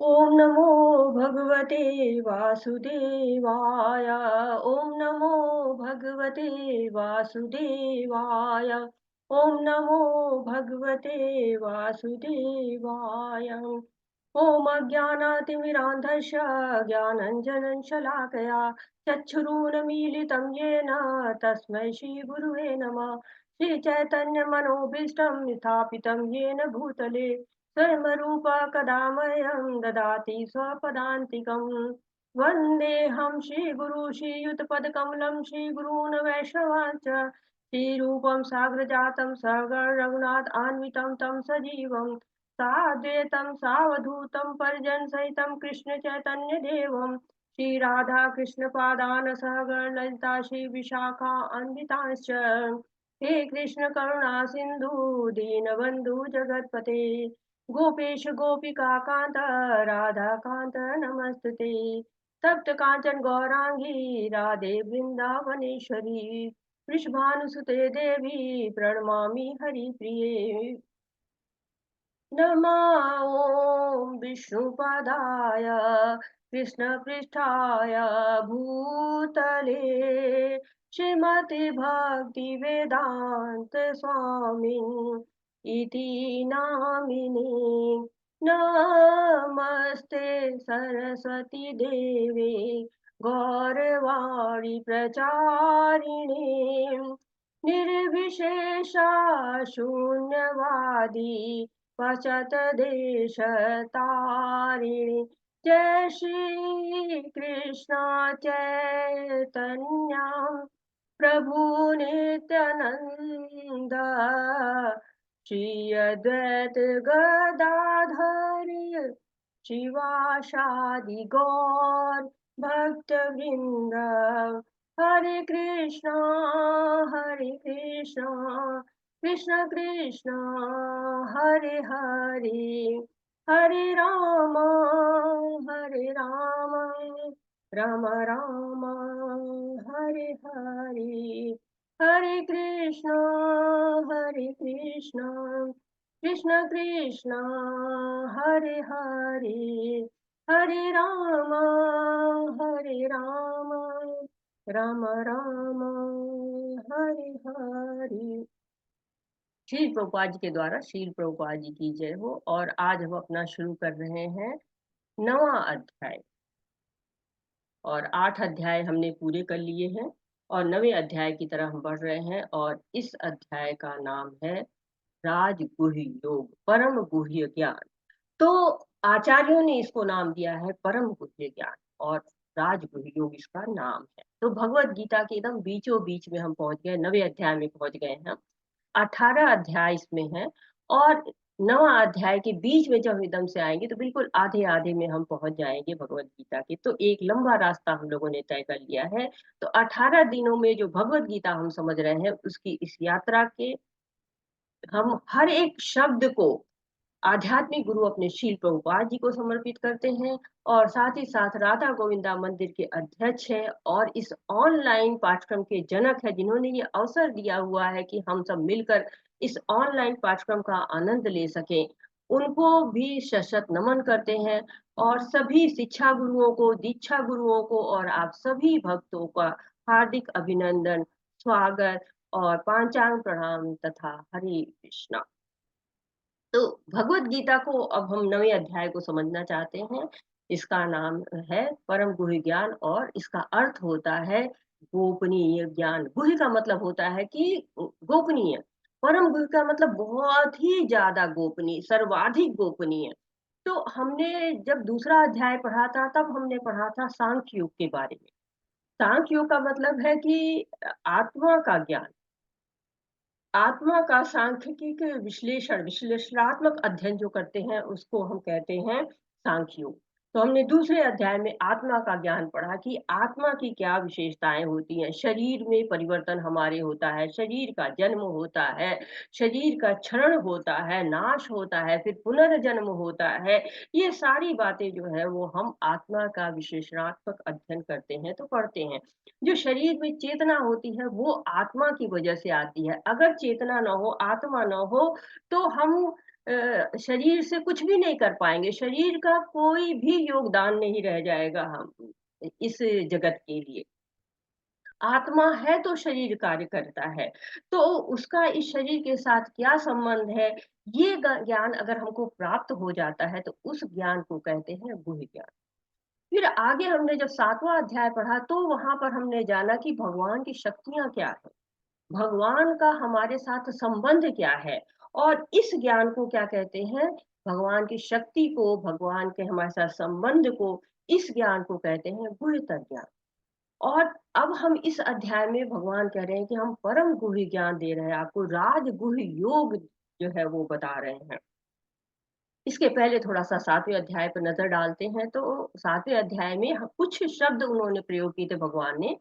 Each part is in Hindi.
ओम नमो भगवते वासुदेवाय। ओम नमो भगवते वासुदेवाय। ओम नमो भगवते वासुदेवाय। ओम अज्ञानातिमिरान्धस्य ज्ञानञ्जनं शलाकया चक्षुरुन्मीलितं येन तस्मै श्रीगुरुवे नमः। श्रीचैतन्यमनोभीष्टं स्थापितं येन भूतले स्वयंरूप कदा मह्यं ददाति स्वपदान्तिकम्। वन्देऽहं श्रीगुरु श्रीयुतपदकमलं श्रीगुरून् वैष्णवांश्च श्रीरूपं साग्रजातं सगण रघुनाथान्वितं तं सजीवं साद्वैतं सावधूतं परिजनसहितं कृष्णचैतन्यदेवं श्रीराधा कृष्णपादान् सहगण ललिता श्रीविशाखान्वितांश्च। हे कृष्ण करुणा सिंधु दीनबंधु जगतपते गोपेश गोपिका कांत राधा कांत नमस्तुते। तप्त कांचन गौरांगी राधे वृंदावनेश्वरी वृषभानुसुते देवी प्रणमामि हरिप्रिये। नमो विष्णुपदाय कृष्णपृष्ठाय भूतले श्रीमति भक्ति वेदांत स्वामिन् इति नामिने। नमस्ते सरस्वती देवे गौरवाणी प्रचारिणे निर्विशेषा शून्यवादी पश्चातदेशतारिणि। जय श्री कृष्ण चैतन्या प्रभु नित्यानंद श्री अद्वैत गदाधर शिवासादि गौर भक्त वृंद। हरे कृष्णा कृष्ण कृष्ण हरे हरे हरे राम राम राम हरे हरे। हरे कृष्ण कृष्ण कृष्ण हरे हरे हरे राम राम राम हरे हरे। श्रील प्रभुपाद जी के द्वारा श्रील प्रभुपाद जी की जय हो। और आज हम अपना शुरू कर रहे हैं 9वां अध्याय। और 8 अध्याय हमने पूरे कर लिए हैं और 9वें अध्याय की तरफ हम बढ़ रहे हैं। और इस अध्याय का नाम है राजगुह्य योग, परम गुह्य ज्ञान। तो आचार्यों ने इसको नाम दिया है परम गुह्य ज्ञान और राजगुह्य योग इसका नाम है। तो भगवत गीता के एकदम बीचों बीच में हम पहुंच गए, 9वें अध्याय में पहुंच गए हैं। 18 अध्याय इसमें है और 9वां अध्याय के बीच में जब एकदम से आएंगे तो बिल्कुल आधे आधे में हम पहुंच जाएंगे भगवत गीता के। तो एक लंबा रास्ता हम लोगों ने तय कर लिया है। तो 18 दिनों में जो भगवत गीता हम समझ रहे हैं उसकी इस यात्रा के हम हर एक शब्द को आध्यात्मिक गुरु अपने श्रील प्रभुपाद जी को समर्पित करते हैं। और साथ ही साथ राधा गोविंदा मंदिर के अध्यक्ष हैं और इस ऑनलाइन पाठ्यक्रम के जनक है, जिन्होंने ये अवसर दिया हुआ है कि हम सब मिलकर इस ऑनलाइन पाठ्यक्रम का आनंद ले सकें, उनको भी सशत नमन करते हैं। और सभी शिक्षा गुरुओं को, दीक्षा गुरुओं को और आप सभी भक्तों का हार्दिक अभिनंदन, स्वागत और पांचांग प्रणाम तथा हरे कृष्णा। तो भगवत गीता को अब हम 9वें अध्याय को समझना चाहते हैं। इसका नाम है परम गुह्य ज्ञान और इसका अर्थ होता है गोपनीय ज्ञान। गुह्य का मतलब होता है कि गोपनीय, परम गुह्य का मतलब बहुत ही ज्यादा गोपनीय, सर्वाधिक गोपनीय। तो हमने जब दूसरा अध्याय पढ़ा था तब हमने पढ़ा था सांख्य योग के बारे में। सांख्य योग का मतलब है कि आत्मा का ज्ञान, आत्मा का सांख्यिक विश्लेषणात्मक अध्ययन जो करते हैं उसको हम कहते हैं सांख्य योग। तो हमने दूसरे अध्याय में आत्मा का ज्ञान पढ़ा कि आत्मा की क्या विशेषताएं होती हैं। शरीर में परिवर्तन हमारे होता है, शरीर का जन्म होता है, शरीर का क्षरण होता है, नाश होता है, फिर पुनर्जन्म होता है। ये सारी बातें जो है वो हम आत्मा का विशेषणात्मक अध्ययन करते हैं तो पढ़ते हैं। जो शरीर में चेतना होती है वो आत्मा की वजह से आती है। अगर चेतना ना हो, आत्मा ना हो, तो हम शरीर से कुछ भी नहीं कर पाएँगे, शरीर का कोई भी योगदान नहीं रह जाएगा हम इस जगत के लिए। आत्मा है तो शरीर कार्य करता है, तो उसका इस शरीर के साथ क्या संबंध है, ये ज्ञान अगर हमको प्राप्त हो जाता है, तो उस ज्ञान को कहते हैं गुह्य ज्ञान। फिर आगे हमने जब 7वाँ अध्याय पढ़ा, तो वहाँ पर हमने जाना कि भगवान की शक्तियाँ क्या हैं, भगवान का हमारे साथ संबंध क्या है, और इस ज्ञान को क्या कहते हैं, भगवान की शक्ति को, भगवान के हमारे साथ संबंध को, इस ज्ञान को कहते हैं गुह्यतर ज्ञान। और अब हम इस अध्याय में भगवान कह रहे हैं कि हम परम गुह्य ज्ञान दे रहे हैं आपको, राज गुह्य योग जो है वो बता रहे हैं। इसके पहले थोड़ा-सा 7वें अध्याय पर नज़र डालते हैं, तो 7वें अध्याय में ह कुछ शब्द उन्होंने प्रयोग किए थे भगवान ने,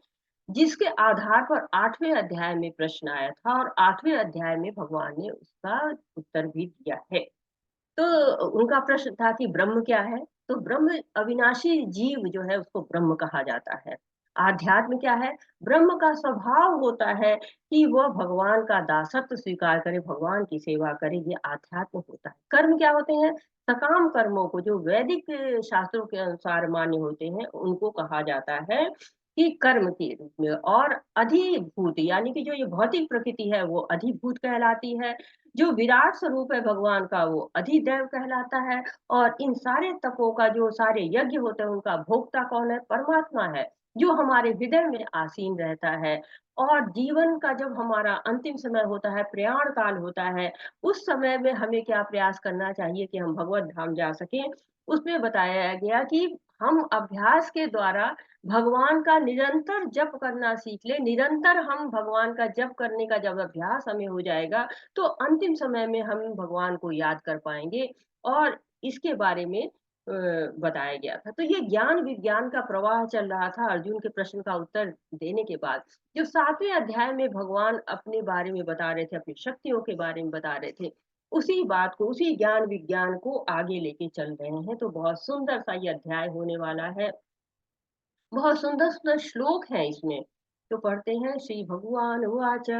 जिसके आधार पर 8वें अध्याय में प्रश्न आया था, और 8वें अध्याय में भगवान ने उसका उत्तर भी दिया है। तो उनका प्रश्न था कि ब्रह्म क्या है? तो ब्रह्म अविनाशी जीव जो है उसको ब्रह्म कहा जाता है। आध्यात्म क्या है? ब्रह्म का स्वभाव होता है कि वह भगवान का दासत्व स्वीकार करे, भगवान की सेवा करे, ये आध्यात्म होता है। कर्म क्या होते हैं? सकाम कर्मों को, जो वैदिक शास्त्रों के अनुसार मान्य होते हैं, उनको कहा जाता है कि कर्म के रूप में। और अधिभूत यानी कि जो ये भौतिक प्रकृति है वो अधिभूत कहलाती है, जो विराट स्वरूप है भगवान का वो अधिदैव कहलाता है, और इन सारे तपों का, जो सारे यज्ञ होते हैं, उनका भोक्ता कौन है? परमात्मा है, जो हमारे हृदय में आसीन रहता है। और जीवन का जब हमारा अंतिम समय होता है, प्रयाण काल होता है, उस समय में हमें क्या प्रयास करना चाहिए कि हम भगवत धाम जा सकें? उसमें बताया गया कि हम अभ्यास के द्वारा भगवान का निरंतर जप करना सीख लें, निरंतर हम भगवान का जप करने का जब अभ्यास हमें हो जाएगा, तो अंतिम समय में हम भगवान को याद कर पाएँगे। और इसके बारे में बताया गया था। तो ये ज्ञान विज्ञान का प्रवाह चल रहा था अर्जुन के प्रश्न का उत्तर देने के बाद। जो 7वें अध्याय में भगवान अपने बारे में बता रहे थे, अपनी शक्तियों के बारे में बता रहे थे, उसी बात को, उसी ज्ञान विज्ञान को आगे लेके चल रहे हैं। तो बहुत सुंदर सा ये अध्याय होने वाला है। बहुत सुंदर-सुंदर श्लोक हैं इसमें। तो पढ़ते हैं, श्री भगवान उवाच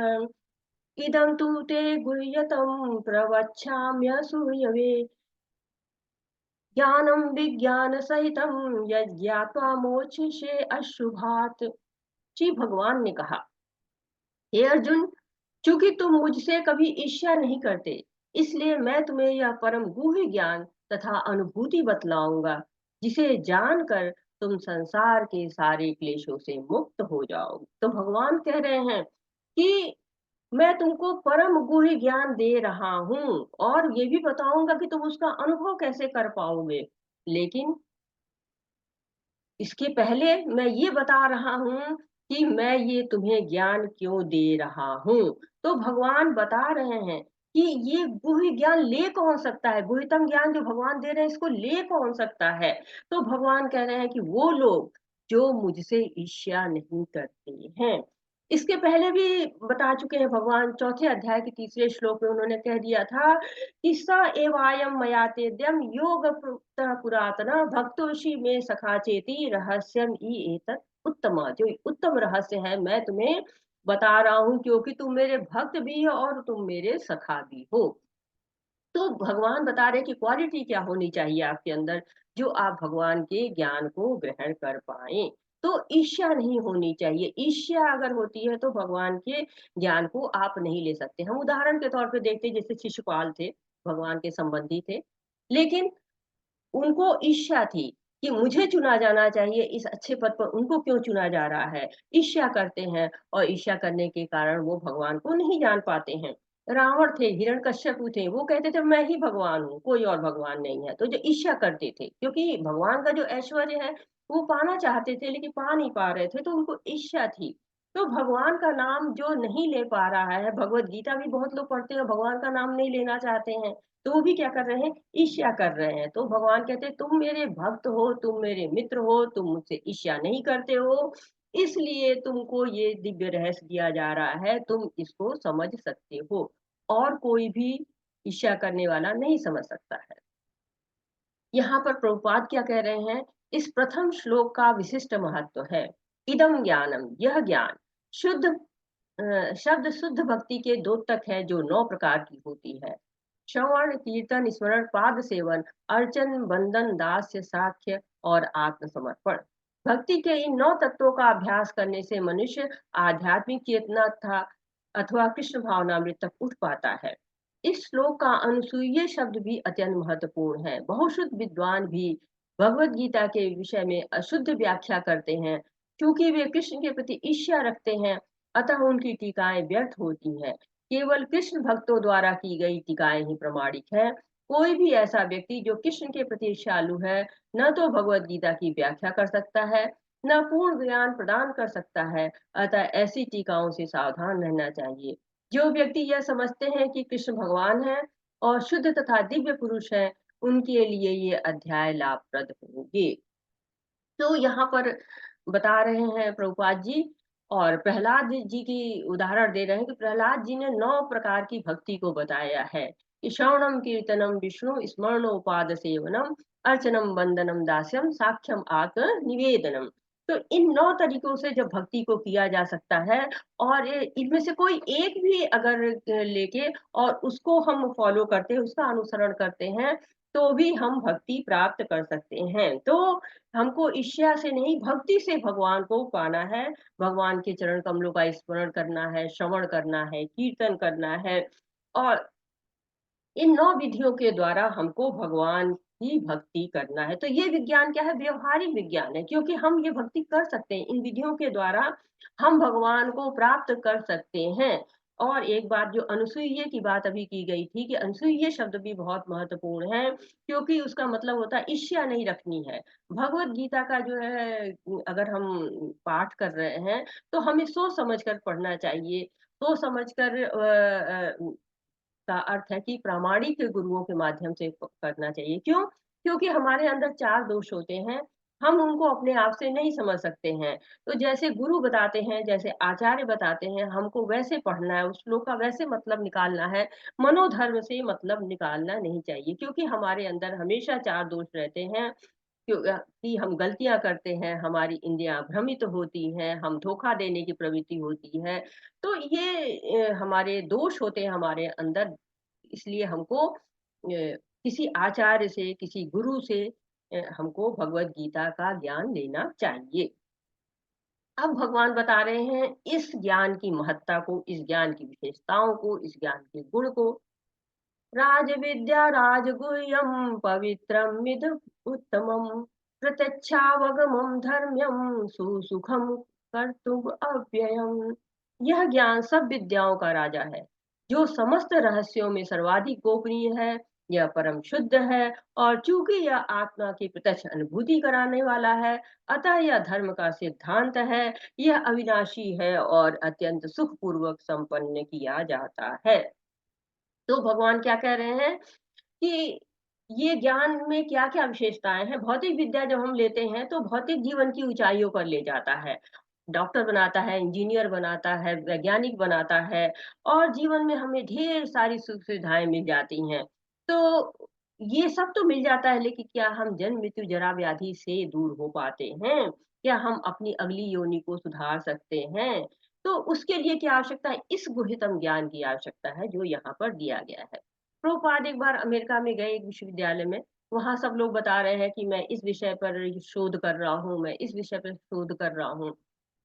इदं तु ते गुह्यतं प्रवक्ष्याम्यसूयवे ज्ञानं विज्ञानसहितं यज्ञात्वा मोक्ष्यसे अशुभात्। श्री भगवान ने कहा, हे अर्जुन, चूंकि तुम मुझसे कभी ईर्ष्या नहीं करते, इसलिए मैं तुम्हें यह परम गूढ़ ज्ञान तथा अनुभूति बतलाऊंगा, जिसे जानकर तुम संसार के सारे क्लेशों से मुक्त हो जाओगे। तो भगवान कह रहे हैं कि मैं तुमको परम गूढ़ ज्ञान दे रहा हूँ, और ये भी बताऊंगा कि तुम उसका अनुभव कैसे कर पाओगे। लेकिन इसके पहले मैं ये बता रहा हूँ कि मैं ये तुम्हें ज्ञान क्यों दे रहा हूँ। तो भगवान बता रहे हैं कि ये गुह्य ज्ञान ले कौन सकता है, गुह्यतम ज्ञान जो भगवान दे रहे हैं, इसको ले कौन सकता है। तो भगवान कह रहे हैं कि वो लोग जो मुझसे ईर्ष्या नहीं करते हैं। इसके पहले भी बता चुके हैं भगवान, चौथे अध्याय के तीसरे श्लोक में उन्होंने कह दिया था कि स एवायं मया तेद्यं योग प्रोक्तः पुरातन भक्तोषि में सखा चेति रहस्यम इ एतत् उत्तम। जो उत्तम रहस्य है मैं तुम्हें बता रहा हूँ, क्योंकि तुम मेरे भक्त भी हो और तुम मेरे सखा भी हो। तो भगवान बता रहे हैं कि क्वालिटी क्या होनी चाहिए आपके अंदर, जो आप भगवान के ज्ञान को ग्रहण कर पाएं। तो ईर्ष्या नहीं होनी चाहिए। ईर्ष्या अगर होती है तो भगवान के ज्ञान को आप नहीं ले सकते। हम उदाहरण के तौर पे देखते हैं, जैसे शिशुपाल थे, भगवान के संबंधी थे, लेकिन उनको ईर्ष्या थी कि मुझे चुना जाना चाहिए इस अच्छे पद पर, उनको क्यों चुना जा रहा है। ईर्ष्या करते हैं, और ईर्ष्या करने के कारण वो भगवान को नहीं जान पाते हैं। रावण थे, हिरण्यकश्यपु थे, वो कहते थे मैं ही भगवान हूँ, कोई और भगवान नहीं है। तो जो ईर्ष्या करते थे, क्योंकि भगवान का जो ऐश्वर्य है वो पाना चाहते थे, लेकिन पा नहीं पा रहे थे, तो उनको ईर्ष्या थी। तो भगवान का नाम जो नहीं ले पा रहा है, भगवत गीता भी बहुत लोग पढ़ते हैं, भगवान का नाम नहीं लेना चाहते हैं, तो वो भी क्या कर रहे हैं, ईर्ष्या कर रहे हैं। तो भगवान कहते हैं तुम मेरे भक्त हो, तुम मेरे मित्र हो, तुम मुझसे ईर्ष्या नहीं करते हो, इसलिए तुमको ये दिव्य रहस्य दिया जा रहा है, तुम इसको समझ सकते हो, और कोई भी ईर्ष्या करने वाला नहीं समझ सकता है। यहाँ पर प्रभुपाद क्या कह रहे हैं, इस प्रथम श्लोक का विशिष्ट महत्व है। इदम ज्ञानम, यह ज्ञान शुद्ध शब्द शुद्ध भक्ति के द्योतक है, जो 9 प्रकार की होती है। श्रवण, कीर्तन, स्मरण, पाद सेवन, अर्चन, बंधन, दास्य, साख्य और आत्मसमर्पण। भक्ति के इन 9 तत्वों का अभ्यास करने से मनुष्य आध्यात्मिक चेतना था अथवा कृष्ण भावनामृत तक उठ पाता है। इस श्लोक का अनुसूय शब्द भी अत्यंत महत्वपूर्ण है। बहुशुद्ध विद्वान भी भगवत गीता के विषय में अशुद्ध व्याख्या करते हैं। क्योंकि वे कृष्ण के प्रति ईर्ष्या रखते हैं, अतः उनकी टीकाएं व्यर्थ होती हैं। केवल कृष्ण भक्तों द्वारा की गई टीकाएं ही प्रमाणिक है। कोई भी ऐसा व्यक्ति जो कृष्ण के प्रति ईर्ष्यालु है, न तो भगवत गीता की व्याख्या कर सकता है, न पूर्ण ज्ञान प्रदान कर सकता है। अतः ऐसी टीकाओं से सावधान रहना चाहिए। जो व्यक्ति यह समझते हैं कि कृष्ण भगवान है और शुद्ध तथा दिव्य पुरुष है, उनके लिए ये अध्याय लाभप्रद होंगे। तो यहाँ पर बता रहे हैं प्रभुपाद जी, और प्रहलाद जी की उदाहरण दे रहे हैं कि प्रहलाद जी ने 9 प्रकार की भक्ति को बताया है कि श्रवणम, कीर्तनम, विष्णु स्मरणोपाद सेवनम, अर्चनम, वंदनम, दास्यम, साख्यम, आत्म निवेदनम। तो इन 9 तरीकों से जब भक्ति को किया जा सकता है, और इनमें से कोई एक भी अगर लेके और उसको हम फॉलो करते हैं, उसका अनुसरण करते हैं, तो भी हम भक्ति प्राप्त कर सकते हैं। तो हमको ईर्ष्या से नहीं, भक्ति से भगवान को पाना है। भगवान के चरण कमलों का स्मरण करना है, श्रवण करना है, कीर्तन करना है, और इन 9 विधियों के द्वारा हमको भगवान की भक्ति करना है। तो ये विज्ञान क्या है? व्यवहारिक विज्ञान है, क्योंकि हम ये भक्ति कर सकते हैं। इन विधियों के द्वारा हम भगवान को प्राप्त कर सकते हैं। और एक बात जो अनसुईये की बात अभी की गई थी, कि अनसुईये शब्द भी बहुत महत्वपूर्ण है, क्योंकि उसका मतलब होता है ईर्ष्या नहीं रखनी है। भगवत गीता का जो है, अगर हम पाठ कर रहे हैं, तो हमें सोच समझ कर पढ़ना चाहिए। सोच समझ कर का अर्थ है कि प्रामाणिक गुरुओं के माध्यम से करना चाहिए। क्यों? क्योंकि हमारे अंदर 4 दोष होते हैं, हम उनको अपने आप से नहीं समझ सकते हैं। तो जैसे गुरु बताते हैं, जैसे आचार्य बताते हैं, हमको वैसे पढ़ना है, उस श्लोक का वैसे मतलब निकालना है, मनोधर्म से मतलब निकालना नहीं चाहिए, क्योंकि हमारे अंदर हमेशा 4 दोष रहते हैं। कि हम गलतियाँ करते हैं, हमारी इंद्रियाँ भ्रमित होती हैं, हम धोखा देने की प्रवृत्ति होती है। तो ये हमारे दोष होते हैं हमारे अंदर, इसलिए हमको किसी आचार्य से, किसी गुरु से हमको भगवत गीता का ज्ञान लेना चाहिए। अब भगवान बता रहे हैं इस ज्ञान की महत्ता को, इस ज्ञान की विशेषताओं को, इस ज्ञान के गुण को। राजविद्या राजगुह्यं पवित्रमिद उत्तमं, प्रत्यक्षावगमं धर्म्यं सुसुखं कर्तुम् अव्ययम्। यह ज्ञान सब विद्याओं का राजा है, जो समस्त रहस्यों में सर्वाधिक गोपनीय है। यह परम शुद्ध है, और चूंकि यह आत्मा की प्रत्यक्ष अनुभूति कराने वाला है, अतः यह धर्म का सिद्धांत है। यह अविनाशी है और अत्यंत सुखपूर्वक संपन्न किया जाता है। तो भगवान क्या कह रहे हैं कि ये ज्ञान में क्या-क्या विशेषताएँ हैं। भौतिक विद्या जब हम लेते हैं, तो भौतिक जीवन की ऊँचाइयों पर ले जाता है। डॉक्टर बनाता है, इंजीनियर बनाता है, वैज्ञानिक बनाता है, और जीवन में हमें ढेर सारी सुख-सुविधाएँ मिल जाती हैं। तो ये सब तो मिल जाता है, लेकिन क्या हम जन्म, मृत्यु, जरा, व्याधि से दूर हो पाते हैं? क्या हम अपनी अगली योनि को सुधार सकते हैं? तो उसके लिए क्या आवश्यकता है? इस गुह्यतम ज्ञान की आवश्यकता है, जो यहाँ पर दिया गया है। प्रभुपाद एक बार अमेरिका में गए, एक विश्वविद्यालय में। वहाँ सब लोग बता रहे हैं कि मैं इस विषय पर शोध कर रहा हूँ, मैं इस विषय पर शोध कर रहा हूँ।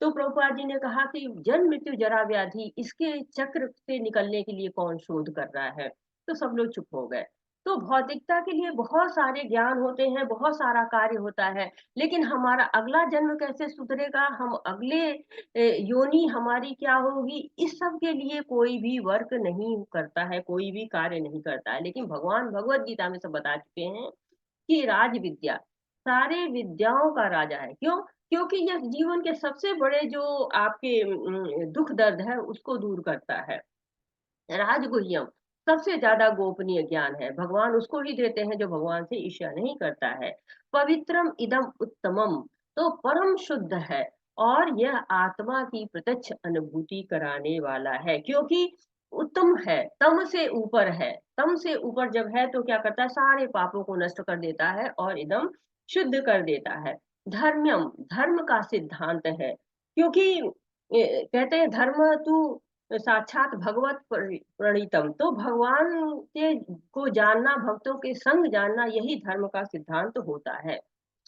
तो प्रभुपाद जी ने कहा कि जन्म, मृत्यु, जरा, व्याधि, इसके चक्र से निकलने के लिए कौन शोध कर रहा है? तो सब लोग चुप हो गए। तो भौतिकता के लिए बहुत सारे ज्ञान होते हैं, बहुत सारा कार्य होता है, लेकिन हमारा अगला जन्म कैसे सुधरेगा, हम अगले योनि हमारी क्या होगी, इस सब के लिए कोई भी वर्क नहीं करता है, कोई भी कार्य नहीं करता है। लेकिन भगवान भगवत गीता में सब बता चुके हैं कि राज विद्या सारे विद्याओं का राजा है। क्यों? क्योंकि यह जीवन के सबसे बड़े जो आपके दुख दर्द है, उसको दूर करता है। राजगुह्यम सबसे ज्यादा गोपनीय ज्ञान है, भगवान उसको ही देते हैं जो भगवान से ईर्ष्या नहीं करता है। पवित्रम इदम उत्तमम, तो परम शुद्ध है, और यह आत्मा की प्रत्यक्ष अनुभूति कराने वाला है, क्योंकि उत्तम है, तम से ऊपर है। तम से ऊपर जब है, तो क्या करता है? सारे पापों को नष्ट कर देता है और एकदम शुद्ध कर देता है। धर्म्यम धर्म का सिद्धांत है, क्योंकि कहते हैं धर्म तू साक्षात भगवत प्रणीतम, तो भगवान के को जानना, भक्तों के संग जानना, यही धर्म का सिद्धांत होता है।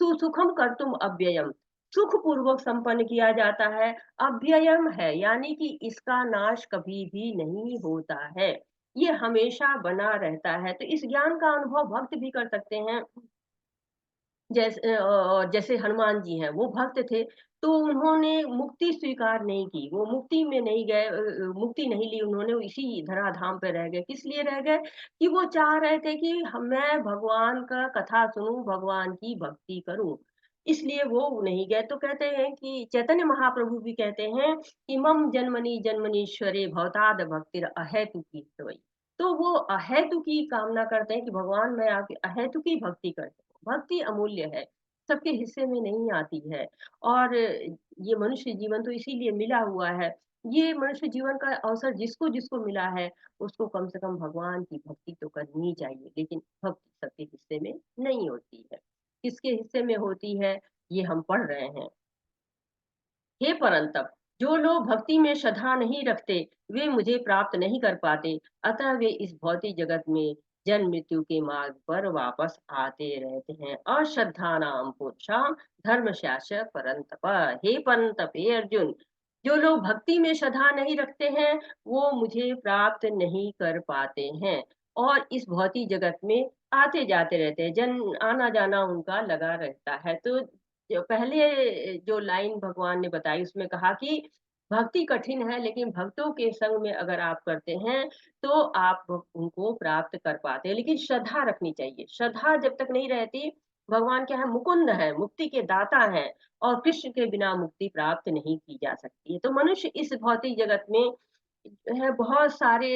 सुसुखम कर्तुम अव्ययम, सुख पूर्वक संपन्न किया जाता है। अव्ययम है यानी कि इसका नाश कभी भी नहीं होता है, ये हमेशा बना रहता है। तो इस ज्ञान का अनुभव भक्त भी कर सकते हैं। जैसे हनुमान जी हैं, वो भक्त थे, तो उन्होंने मुक्ति स्वीकार नहीं की, वो मुक्ति में नहीं गए, मुक्ति नहीं ली उन्होंने, इसी धराधाम पे रह गए। किस लिए रह गए? कि वो चाह रहे थे कि मैं भगवान का कथा सुनूँ, भगवान की भक्ति करूँ, इसलिए वो नहीं गए। तो कहते हैं कि चैतन्य महाप्रभु भी कहते हैं कि मम जन्मनि जन्मनीश्वरे भवताद भक्तिर अहेतुकी सेवई। तो वो अहेतु की कामना करते हैं कि भगवान मैं आपकी अहेतु की भक्ति करता हूँ। भक्ति अमूल्य है, सबके हिस्से में नहीं आती है, और ये मनुष्य जीवन तो इसीलिए मिला हुआ है। ये मनुष्य जीवन का अवसर जिसको जिसको मिला है, उसको कम से कम भगवान की भक्ति तो करनी ही चाहिए, लेकिन भक्ति सबके हिस्से में नहीं होती है। किसके हिस्से में होती है, ये हम पढ़ रहे हैं। हे परंतप, जो लोग भक्ति में श्रद्धा नहीं रखते, वे मुझे प्राप्त नहीं कर पाते, अतः वे इस भौतिक जगत में जन्म मृत्यु के मार्ग पर वापस आते रहते हैं। अश्रद्धा नाम पुरुषाम धर्म शास्त्र परंतप, हे परंतप, हे अर्जुन, जो लोग भक्ति में श्रद्धा नहीं रखते हैं, वो मुझे प्राप्त नहीं कर पाते हैं, और इस भौतिक जगत में आते जाते रहते हैं, जन्म आना जाना उनका लगा रहता है। तो जो पहले जो लाइन भगवान ने बताई, उसमें कहा कि भक्ति कठिन है, लेकिन भक्तों के संग में अगर आप करते हैं, तो आप उनको प्राप्त कर पाते हैं। लेकिन श्रद्धा रखनी चाहिए। श्रद्धा जब तक नहीं रहती, भगवान क्या है, मुकुंद है, मुक्ति के दाता हैं, और कृष्ण के बिना मुक्ति प्राप्त नहीं की जा सकती है। तो मनुष्य इस भौतिक जगत में है बहुत सारे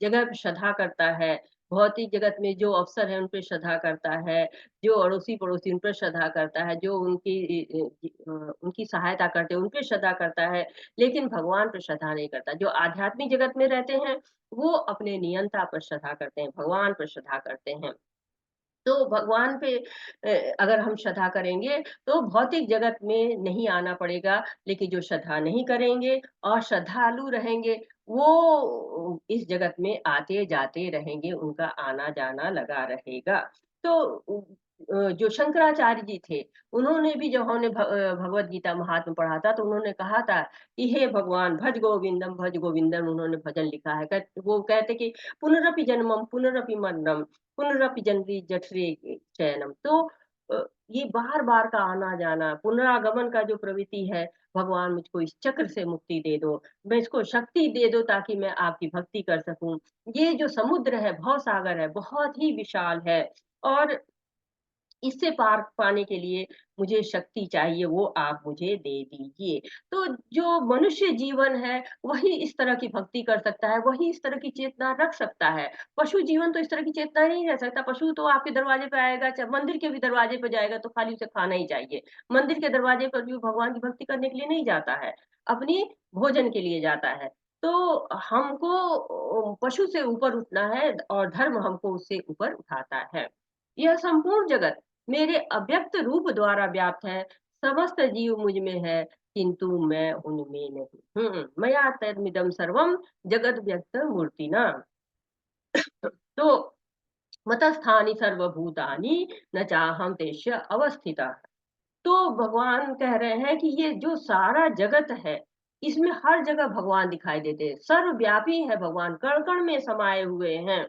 जगह पे श्रद्धा करता है। भौतिक जगत में जो अवसर है उन पे श्रद्धा करता है, जो अड़ोसी-पड़ोसी उन पे श्रद्धा करता है, जो उनकी सहायता करते हैं उन पे श्रद्धा करता है, लेकिन भगवान पे श्रद्धा नहीं करता। जो आध्यात्मिक जगत में रहते हैं, वो अपने नियंता पर श्रद्धा करते हैं, भगवान पर श्रद्धा करते हैं। तो भगवान पे अगर हम श्रद्धा करेंगे, तो भौतिक जगत में नहीं आना पड़ेगा, लेकिन जो श्रद्धा नहीं करेंगे और श्रद्धालु रहेंगे, वो इस जगत में आते-जाते रहेंगे, उनका आना-जाना लगा रहेगा। तो जो शंकराचार्य जी थे, उन्होंने भी जब हमने भगवद गीता महात्म्य पढ़ा था, तो उन्होंने कहा था कि हे भगवान भज गोविंदम, उन्होंने भजन लिखा है। वो कहते कि पुनरपि जन्मम पुनरपि मरणम पुनरपि जनरी जठरे चयनम। तो ये बार-बार का आना-जाना, पुनरागमन का जो प्रवृत्ति है, भगवान मुझको इस चक्र से मुक्ति दे दो, मैं इसको शक्ति दे दो ताकि मैं आपकी भक्ति कर सकूँ। ये जो समुद्र है, भवसागर है, बहुत ही विशाल है, और इससे पार पाने के लिए मुझे शक्ति चाहिए, वो आप मुझे दे दीजिए। तो जो मनुष्य जीवन है, वही इस तरह की भक्ति कर सकता है, वही इस तरह की चेतना रख सकता है। पशु जीवन तो इस तरह की चेतना नहीं रह सकता। पशु तो आपके दरवाजे पे आएगा, च मंदिर के भी दरवाजे पे जाएगा, तो खाली उसे खाना ही चाहिए। मंदिर के दरवाजे पर भी वो भगवान की भक्ति करने के लिए नहीं जाता है, अपनी भोजन के लिए जाता है। तो हमको पशु से ऊपर उठना है, और धर्म हमको उससे ऊपर उठाता है। यह संपूर्ण जगत मेरे अव्यक्त रूप द्वारा व्याप्त है, समस्त जीव मुझ में है, किंतु मैं उनमें नहीं। मया तन्मिदं सर्वम जगद व्यक्त मूर्तिना। तो मतस्थानि सर्वभूतानि न चाहम तेष्य अवस्थितः। तो भगवान कह रहे हैं कि ये जो सारा जगत है, इसमें हर जगह भगवान दिखाई देते हैं। सर्वव्यापी है भगवान, कण-कण में समाये हुए हैं।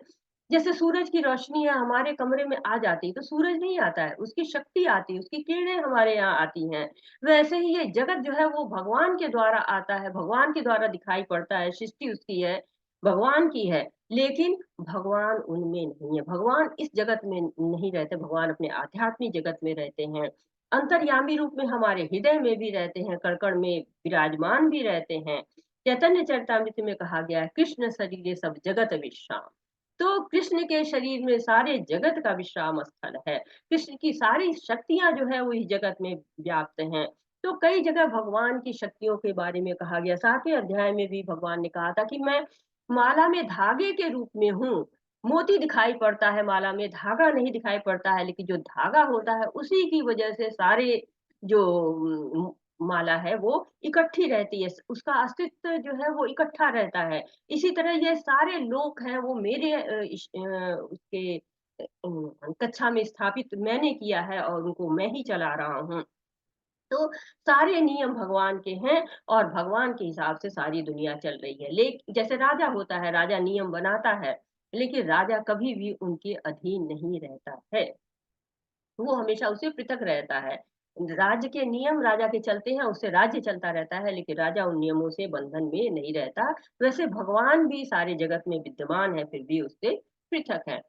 जैसे सूरज की रोशनी है, हमारे कमरे में आ जाती है, तो सूरज नहीं आता है, उसकी शक्ति आती है, उसकी किरणें हमारे यहाँ आती हैं। वैसे ही ये जगत जो है वो भगवान के द्वारा आता है, भगवान के द्वारा दिखाई पड़ता है, सृष्टि उसकी है, भगवान की है, लेकिन भगवान उनमें नहीं है। भगवान इस जगत में नहीं रहते, भगवान अपने आध्यात्मिक जगत में रहते हैं। अंतर्यामी रूप में हमारे हृदय में भी रहते हैं, कण-कण में विराजमान भी रहते हैं। चैतन्य चरितामृत में कहा गया है, कृष्ण शरीरे सब जगत विश्राम। तो कृष्ण के शरीर में सारे जगत का विश्राम स्थल है। कृष्ण की सारी शक्तियाँ जो है वो इस जगत में व्याप्त हैं। तो कई जगह भगवान की शक्तियों के बारे में कहा गया। 7वें अध्याय में भी भगवान ने कहा था कि मैं माला में धागे के रूप में हूँ। मोती दिखाई पड़ता है माला में, धागा नहीं दिखाई पड़ता है, लेकिन जो धागा होता है उसी की वजह से सारे जो माला है वो इकट्ठी रहती है, उसका अस्तित्व जो है वो इकट्ठा रहता है। इसी तरह ये सारे लोक हैं वो मेरे उसके कक्षा में स्थापित मैंने किया है और उनको मैं ही चला रहा हूँ। तो सारे नियम भगवान के हैं और भगवान के हिसाब से सारी दुनिया चल रही है। जैसे राजा होता है, राजा नियम बनाता है, लेकिन राजा कभी भी उनके अधीन नहीं रहता है। वो हमेशा उससे पृथक रहता है। राज्य के नियम राजा के चलते हैं, उससे राज्य चलता रहता है, लेकिन राजा उन नियमों से बंधन में नहीं रहता। वैसे भगवान भी सारे जगत में विद्यमान है, फिर भी उससे पृथक है।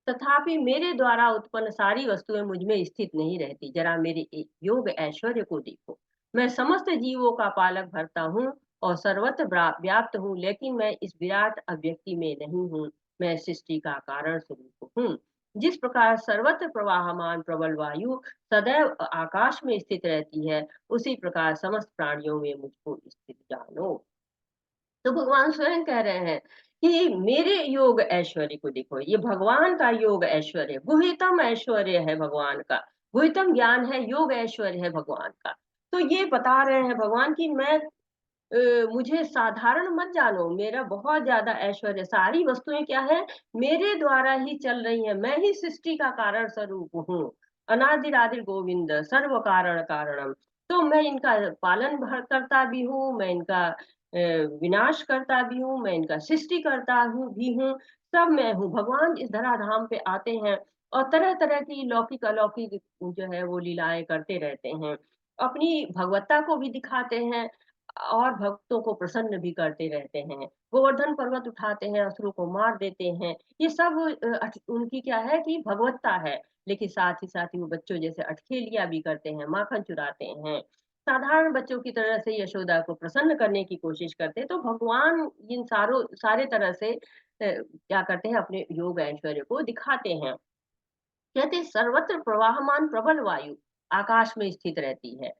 तथापि मेरे द्वारा उत्पन्न सारी वस्तुएं मुझ में स्थित नहीं रहती। जरा मेरे योग ऐश्वर्य को देखो। मैं समस्त जीवों का पालक भरता हूँ और सर्वत्र व्याप्त हूँ, लेकिन मैं इस विराट अभिव्यक्ति में नहीं हूँ। मैं सृष्टि का कारण स्वरूप हूँ। जिस प्रकार सर्वत्र प्रवाहमान प्रबल वायु सदैव आकाश में स्थित रहती है, उसी प्रकार समस्त प्राणियों में मुझको स्थित जानो। तो भगवान स्वयं कह रहे हैं कि मेरे योग ऐश्वर्य को देखो। ये भगवान का योग ऐश्वर्य, गुह्यतम ऐश्वर्य है भगवान का, गुह्यतम ज्ञान है, योग ऐश्वर्य है भगवान का। तो ये बता रहे हैं भगवान की मैं मुझे साधारण मत जानो, मेरा बहुत ज्यादा ऐश्वर्य, सारी वस्तुएं क्या है, मेरे द्वारा ही चल रही हैं, मैं ही सृष्टि का कारण स्वरूप हूँ। अनादिरादि गोविंद सर्व कारण कारणम। तो मैं इनका पालन करता भी हूँ, मैं इनका विनाश करता भी हूँ, मैं इनका सृष्टि करता हूँ भी हूँ, सब मैं हूँ। भगवान इस धराधाम पे आते हैं और तरह तरह की लौकिक अलौकिक जो है वो लीलाएं करते रहते हैं, अपनी भगवत्ता को भी दिखाते हैं और भक्तों को प्रसन्न भी करते रहते हैं। गोवर्धन पर्वत उठाते हैं, असुरों को मार देते हैं। ये सब उनकी क्या है कि भगवत्ता है। लेकिन साथ ही साथ ही वो बच्चों जैसे अठखेलियां भी करते हैं, माखन चुराते हैं, साधारण बच्चों की तरह से यशोदा को प्रसन्न करने की कोशिश करते हैं। तो भगवान इन सारे तरह से क्या करते हैं, अपने योग ऐश्वर्य को दिखाते हैं। कहते हैं, सर्वत्र प्रवाहमान प्रबल वायु आकाश में स्थित रहती है।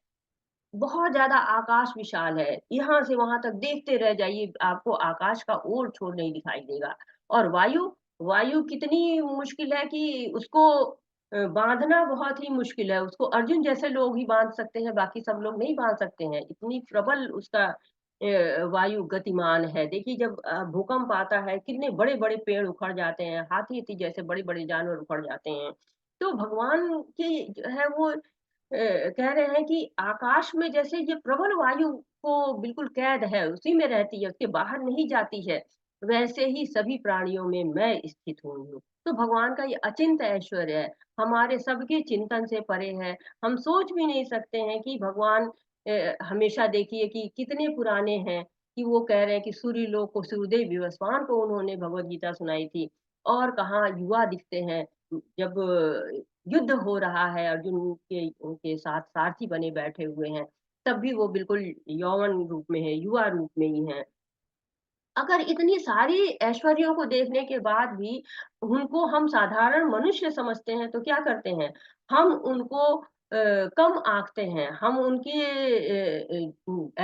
बहुत ज़्यादा आकाश विशाल है, यहाँ से वहाँ तक देखते रह जाइए, आपको आकाश का ओर छोर नहीं दिखाई देगा। और वायु, वायु कितनी मुश्किल है कि उसको बाँधना बहुत ही मुश्किल है, उसको अर्जुन जैसे लोग ही बाँध सकते हैं, बाकी सब लोग नहीं बाँध सकते हैं, इतनी प्रबल उसका वायु गतिमान है। देखिए जब भूकंप आता है, कितने बड़े-बड़े पेड़ उखड़ जाते हैं, हाथी-हाथी जैसे बड़े-बड़े जानवर उखड़ जाते हैं। तो भगवान की जो है वो कह रहे हैं कि आकाश में जैसे ये प्रबल वायु को बिल्कुल कैद है, उसी में रहती है, उसके बाहर नहीं जाती है, वैसे ही सभी प्राणियों में मैं स्थित हुई हूँ। तो भगवान का ये अचिंत ऐश्वर्य है, हमारे सबके चिंतन से परे है। हम सोच भी नहीं सकते हैं कि भगवान हमेशा देखिए कि कितने पुराने हैं कि वो कह रहे हैं कि सूर्य लोक को, सूर्यदेव विवस्वान को उन्होंने भगवत गीता सुनाई थी। और कहाँ युवा दिखते हैं, जब युद्ध हो रहा है, अर्जुन के उनके साथ सारथी बने बैठे हुए हैं, तब भी वो बिल्कुल यौवन रूप में है, युवा रूप में ही हैं। अगर इतनी सारी ऐश्वर्यों को देखने के बाद भी उनको हम साधारण मनुष्य समझते हैं, तो क्या करते हैं? हम उनको कम आँकते हैं, हम उनकी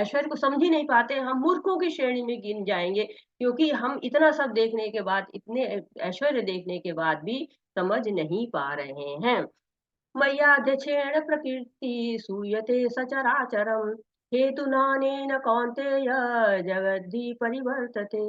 ऐश्वर्य को समझ ही नहीं पाते हैं, हम मूर्खों की श्रेणी में गिन जाएँगे, क्योंकि हम इतना सब देखने के बाद, इतने ऐश्वर्य देखने के बाद भी समझ नहीं पा रहे हैं। मय्याध्यक्षेण प्रकृति सूयते सचराचरम् हेतुनानेन कौन्तेय जगद्धि परिवर्तते।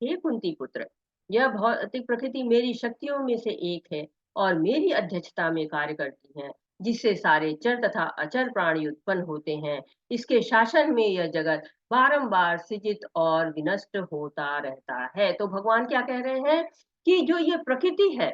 हे कुंती पुत्र, यह भौतिक प्रकृति मेरी शक्तियों में से एक है और मेरी अध्यक्षता में कार्य करती है, जिससे सारे चर तथा अचर प्राणी उत्पन्न होते हैं। इसके शासन में यह जगत बारंबार सृजित और विनष्ट होता रहता है। तो भगवान क्या कह रहे हैं कि जो ये प्रकृति है,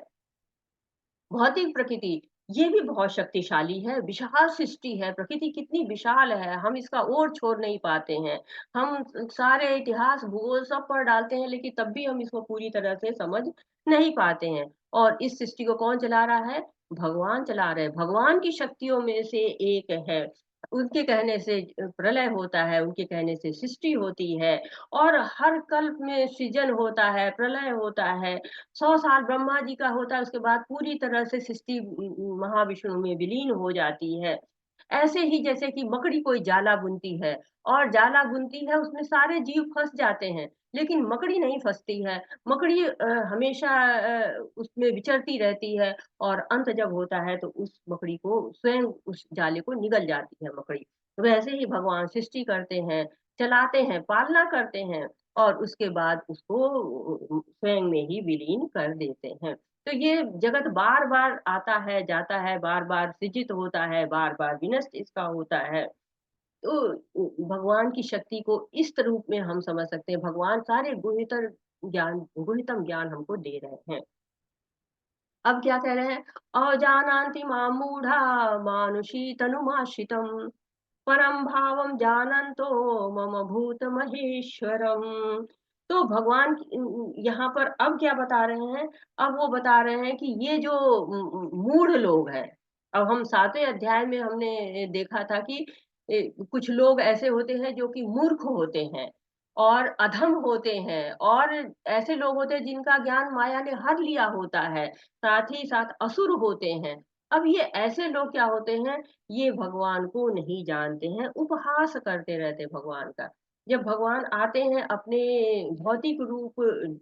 भौतिक प्रकृति, ये भी बहुत शक्तिशाली है, विशाल सृष्टि है, प्रकृति कितनी विशाल है, हम इसका ओर छोड़ नहीं पाते हैं। हम सारे इतिहास, भूगोल सब पढ़ डालते हैं, लेकिन तब भी हम इसको पूरी तरह से समझ नहीं पाते हैं। और इस सृष्टि को कौन चला रहा है? भगवान चला रहे हैं, भगवान की शक्तियों में से एक है। उनके कहने से प्रलय होता है, उनके कहने से सृष्टि होती है और हर कल्प में सृजन होता है, प्रलय होता है। 100 साल ब्रह्मा जी का होता है, उसके बाद पूरी तरह से सृष्टि महाविष्णु में विलीन हो जाती है। ऐसे ही जैसे कि मकड़ी कोई जाला बुनती है और जाला बुनती है, उसमें सारे जीव फँस जाते हैं, लेकिन मकड़ी नहीं फँसती है। मकड़ी हमेशा उसमें विचरती रहती है और अंत जब होता है तो उस मकड़ी को स्वयं उस जाले को निगल जाती है मकड़ी। वैसे ही भगवान सृष्टि करते हैं, चलाते हैं, पालना करते हैं और उसके बाद उसको स्वयं में ही विलीन कर देते हैं। तो ये जगत बार-बार आता है, जाता है, बार-बार सृजित होता है, बार-बार विनष्ट इसका होता है। तो भगवान की शक्ति को इस रूप में हम समझ सकते हैं, भगवान सारे गुह्यतम ज्ञान हमको दे रहे हैं। अब क्या कह रहे हैं? अजानान्ति मां मूढ़ा मानुषी तनुमाश्रितम् परम भावम जानन्तो मम भूत महेश्वरम। तो भगवान यहाँ पर अब क्या बता रहे हैं? अब वो बता रहे हैं कि ये जो मूढ़ लोग हैं, अब हम 7वें अध्याय में हमने देखा था कि कुछ लोग ऐसे होते हैं जो कि मूर्ख होते हैं और अधम होते हैं और ऐसे लोग होते हैं जिनका ज्ञान माया ने हर लिया होता है, साथ ही साथ असुर होते हैं। अब ये ऐसे लोग क्या होते हैं, ये भगवान को नहीं जानते हैं, उपहास करते रहते हैं भगवान का। जब भगवान आते हैं अपने भौतिक रूप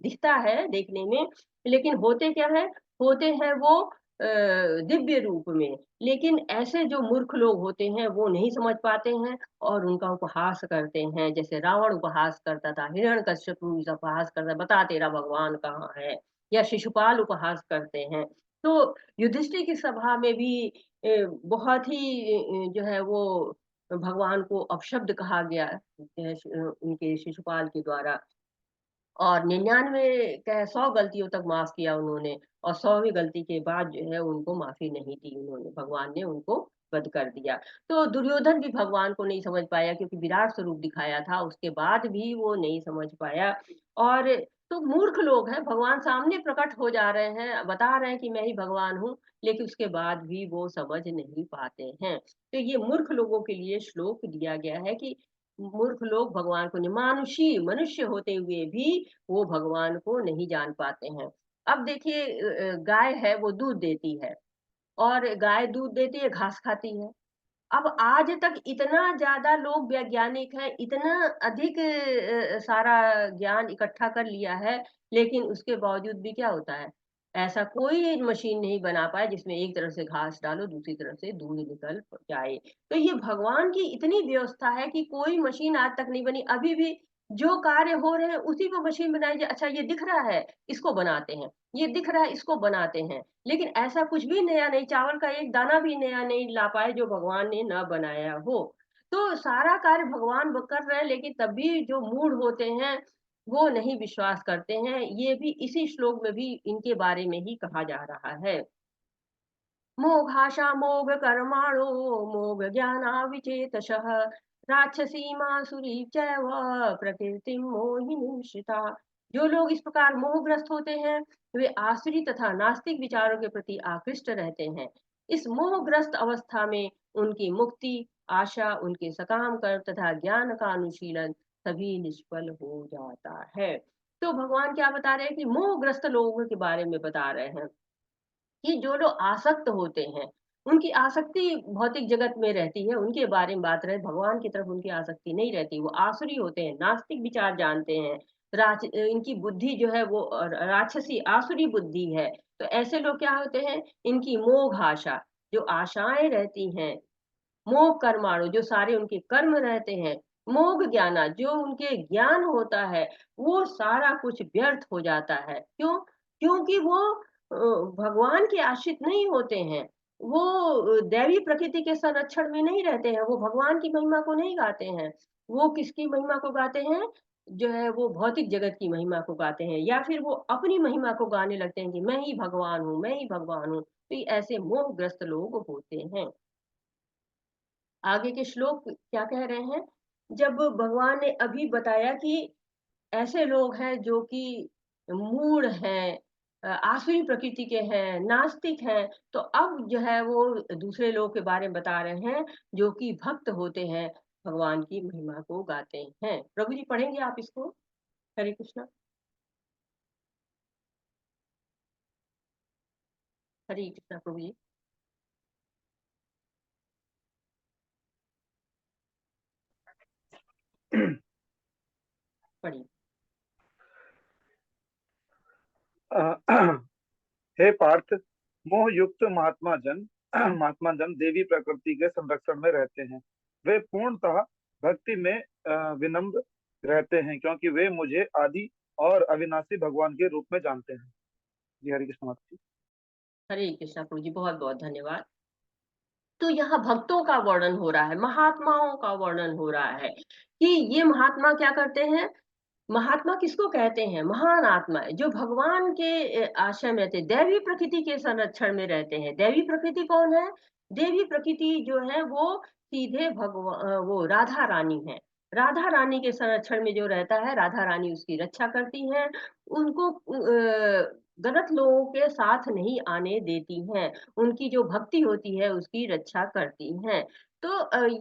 दिखता है देखने में, लेकिन होते क्या है? होते हैं वो दिव्य रूप में। लेकिन ऐसे जो मूर्ख लोग होते हैं वो नहीं समझ पाते हैं और उनका उपहास करते हैं। जैसे रावण उपहास करता था, हिरण्यकश्यप उपहास करता, बता तेरा भगवान कहाँ है? या शिशुपाल उपहास करते हैं। तो युधिष्ठिर की सभा में भी बहुत ही जो है वो भगवान को अपशब्द कहा गया उनके शिशुपाल के द्वारा और 99 क्या 100 गलतियों तक माफ किया उन्होंने और 100वीं गलती के बाद जो है उनको माफी नहीं दी उन्होंने, भगवान ने उनको वध कर दिया। तो दुर्योधन भी भगवान को नहीं समझ पाया क्योंकि विराट स्वरूप दिखाया था, उसके बाद भी वो नहीं समझ पाया। और तो मूर्ख लोग हैं, भगवान सामने प्रकट हो जा रहे हैं, बता रहे हैं कि मैं ही भगवान हूँ, लेकिन उसके बाद भी वो समझ नहीं पाते हैं। तो ये मूर्ख लोगों के लिए श्लोक दिया गया है कि मूर्ख लोग भगवान को नहीं, मानुषी मनुष्य होते हुए भी वो भगवान को नहीं जान पाते हैं। अब देखिए गाय है वो दूध देती है और गाय दूध देती है, घास खाती है। अब आज तक इतना ज़्यादा लोग वैज्ञानिक हैं, इतना अधिक सारा ज्ञान इकट्ठा कर लिया है, लेकिन उसके बावजूद भी क्या होता है? ऐसा कोई मशीन नहीं बना पाया जिसमें एक तरफ से घास डालो, दूसरी तरफ से दूध निकल जाए। तो ये भगवान की इतनी व्यवस्था है कि कोई मशीन आज तक नहीं बनी। अभी भी जो कार्य हो रहे हैं उसी पे मशीन बनाई जाए, अच्छा ये दिख रहा है, इसको बनाते हैं, ये दिख रहा है, इसको बनाते हैं। लेकिन ऐसा कुछ भी नया नहीं, चावल का एक दाना भी नया नहीं ला पाए जो भगवान ने ना बनाया हो। तो सारा कार्य भगवान कर रहे हैं लेकिन तब भी जो मूढ़ होते हैं वो नहीं विश्वास करते हैं। ये भी इसी श्लोक में भी इनके बारे में ही कहा जा रहा है। मोघाशा मोघ कर्माणो मोघ ज्ञानाविचेतसः राक्षसीमासुरी चैव प्रकृतिं मोहिनीं श्रिता। जो लोग इस प्रकार मोहग्रस्त होते हैं वे आसुरी तथा नास्तिक विचारों के प्रति आकृष्ट रहते हैं। इस मोहग्रस्त अवस्था में उनकी मुक्ति आशा उनके सकाम कर्म तथा ज्ञान का अनुशीलन सभी निष्फल हो जाता है। तो भगवान क्या बता रहे हैं कि मोहग्रस्त लोगों के बारे में बता रहे हैं कि जो लोग आसक्त होते हैं, उनकी आसक्ति भौतिक जगत में रहती है, उनके बारे में बात रहे, भगवान की तरफ उनकी आसक्ति नहीं रहती, वो आसुरी होते हैं, नास्तिक विचार जानते हैं, इनकी बुद्धि जो है वो राक्षसी आसुरी बुद्धि है। तो ऐसे लोग क्या होते हैं, इनकी मोघ आशा, जो आशाएं रहती हैं, मोह कर्माणु जो सारे उनके कर्म रहते हैं, मोघ ज्ञाना जो उनके ज्ञान होता है, वो सारा कुछ व्यर्थ हो जाता है। क्यों? क्योंकि वो भगवान के आश्रित नहीं होते हैं। वो दैवी प्रकृति के संरक्षण में नहीं रहते हैं, वो भगवान की महिमा को नहीं गाते हैं। वो किसकी महिमा को गाते हैं? जो है वो भौतिक जगत की महिमा को गाते हैं या फिर वो अपनी महिमा को गाने लगते हैं कि मैं ही भगवान हूँ, मैं ही भगवान हूँ। तो ये ऐसे मोहग्रस्त लोग होते हैं। आगे के श्लोक क्या कह रहे हैं? जब भगवान ने अभी बताया कि ऐसे लोग हैं जो कि मूढ़ हैं, आसुरी प्रकृति के हैं, नास्तिक हैं, तो अब जो है वो दूसरे लोग के बारे में बता रहे हैं जो कि भक्त होते हैं, भगवान की महिमा को गाते हैं। प्रभु जी पढ़ेंगे आप इसको? हरे कृष्णा। हरे कृष्णा प्रभु जी। पढ़िए। हे पार्थ, मोह युक्त महात्मा जन देवी प्रकृति के संरक्षण में रहते हैं। वे पूर्णतः भक्ति में विनम्र रहते हैं, क्योंकि वे मुझे आदि और अविनाशी भगवान के रूप में जानते हैं। जी, हरे कृष्ण माता जी। हरे कृष्णा प्रभु जी, बहुत बहुत धन्यवाद। तो यहाँ भक्तों का वर्णन हो रहा है, महात्माओं का वर्णन हो रहा है कि ये महात्मा क्या करते हैं। महात्मा किसको कहते हैं? महान आत्मा जो भगवान के आश्रय में रहते हैं, दैवी प्रकृति के संरक्षण में रहते हैं। दैवी प्रकृति कौन है? देवी प्रकृति जो है वो सीधे वो राधा रानी है। राधा रानी के संरक्षण में जो रहता है, राधा रानी उसकी रक्षा करती हैं, उनको गलत लोगों के साथ नहीं आने देती हैं, उनकी जो भक्ति होती है उसकी रक्षा करती हैं। तो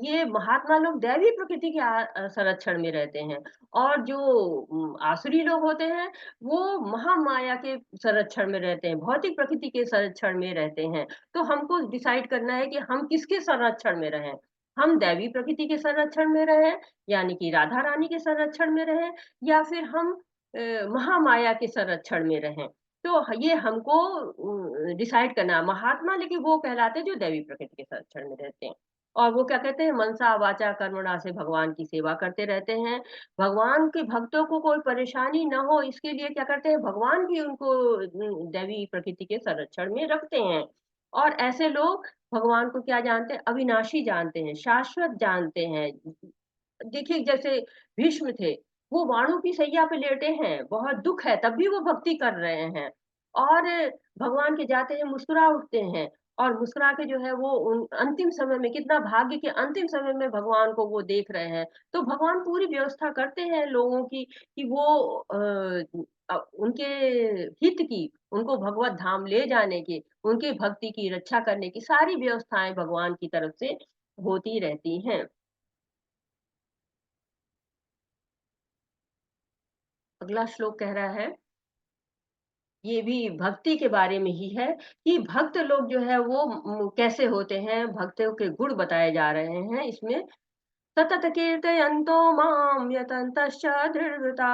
ये महात्मा लोग दैवी प्रकृति के संरक्षण में रहते हैं। और जो आसुरी लोग होते हैं, वो महामाया के संरक्षण में रहते हैं, भौतिक प्रकृति के संरक्षण में रहते हैं। तो हमको डिसाइड करना है कि हम किसके संरक्षण में रहें। हम दैवी प्रकृति के संरक्षण में रहें, यानी कि राधा रानी के संरक्षण में रहें, या फिर हम महामाया के संरक्षण में रहें। तो ये हमको डिसाइड करना है। महात्मा लेकिन वो कहलाते हैं जो दैवी प्रकृति के संरक्षण में रहते हैं। और वो क्या कहते हैं, मनसा वाचा कर्मणा से भगवान की सेवा करते रहते हैं। भगवान के भक्तों को कोई परेशानी ना हो इसके लिए क्या करते हैं, भगवान भी उनको दैवी प्रकृति के संरक्षण में रखते हैं। और ऐसे लोग भगवान को क्या जानते हैं, अविनाशी जानते हैं, शाश्वत जानते हैं। देखिए जैसे भीष्म थे, वो वाणों की शैया पे लेटे हैं, बहुत दुख है तब भी वो भक्ति कर रहे हैं, और भगवान के जाते हैं मुस्कुरा उठते हैं, और मुस्कुरा के जो है वो उन अंतिम समय में, कितना भाग्य के अंतिम समय में भगवान को वो देख रहे हैं। तो भगवान पूरी व्यवस्था करते हैं लोगों की कि वो उनके हित की, उनको भगवत धाम ले जाने की, उनके भक्ति की रक्षा करने की सारी व्यवस्थाएं भगवान की तरफ से होती रहती हैं। अगला श्लोक कह रहा है, ये भी भक्ति के बारे में ही है कि भक्त लोग जो है वो कैसे होते हैं, भक्तों के गुण बताए जा रहे हैं इसमें। सतत कीर्तयन्तो मां यतन्तश्च दृढव्रता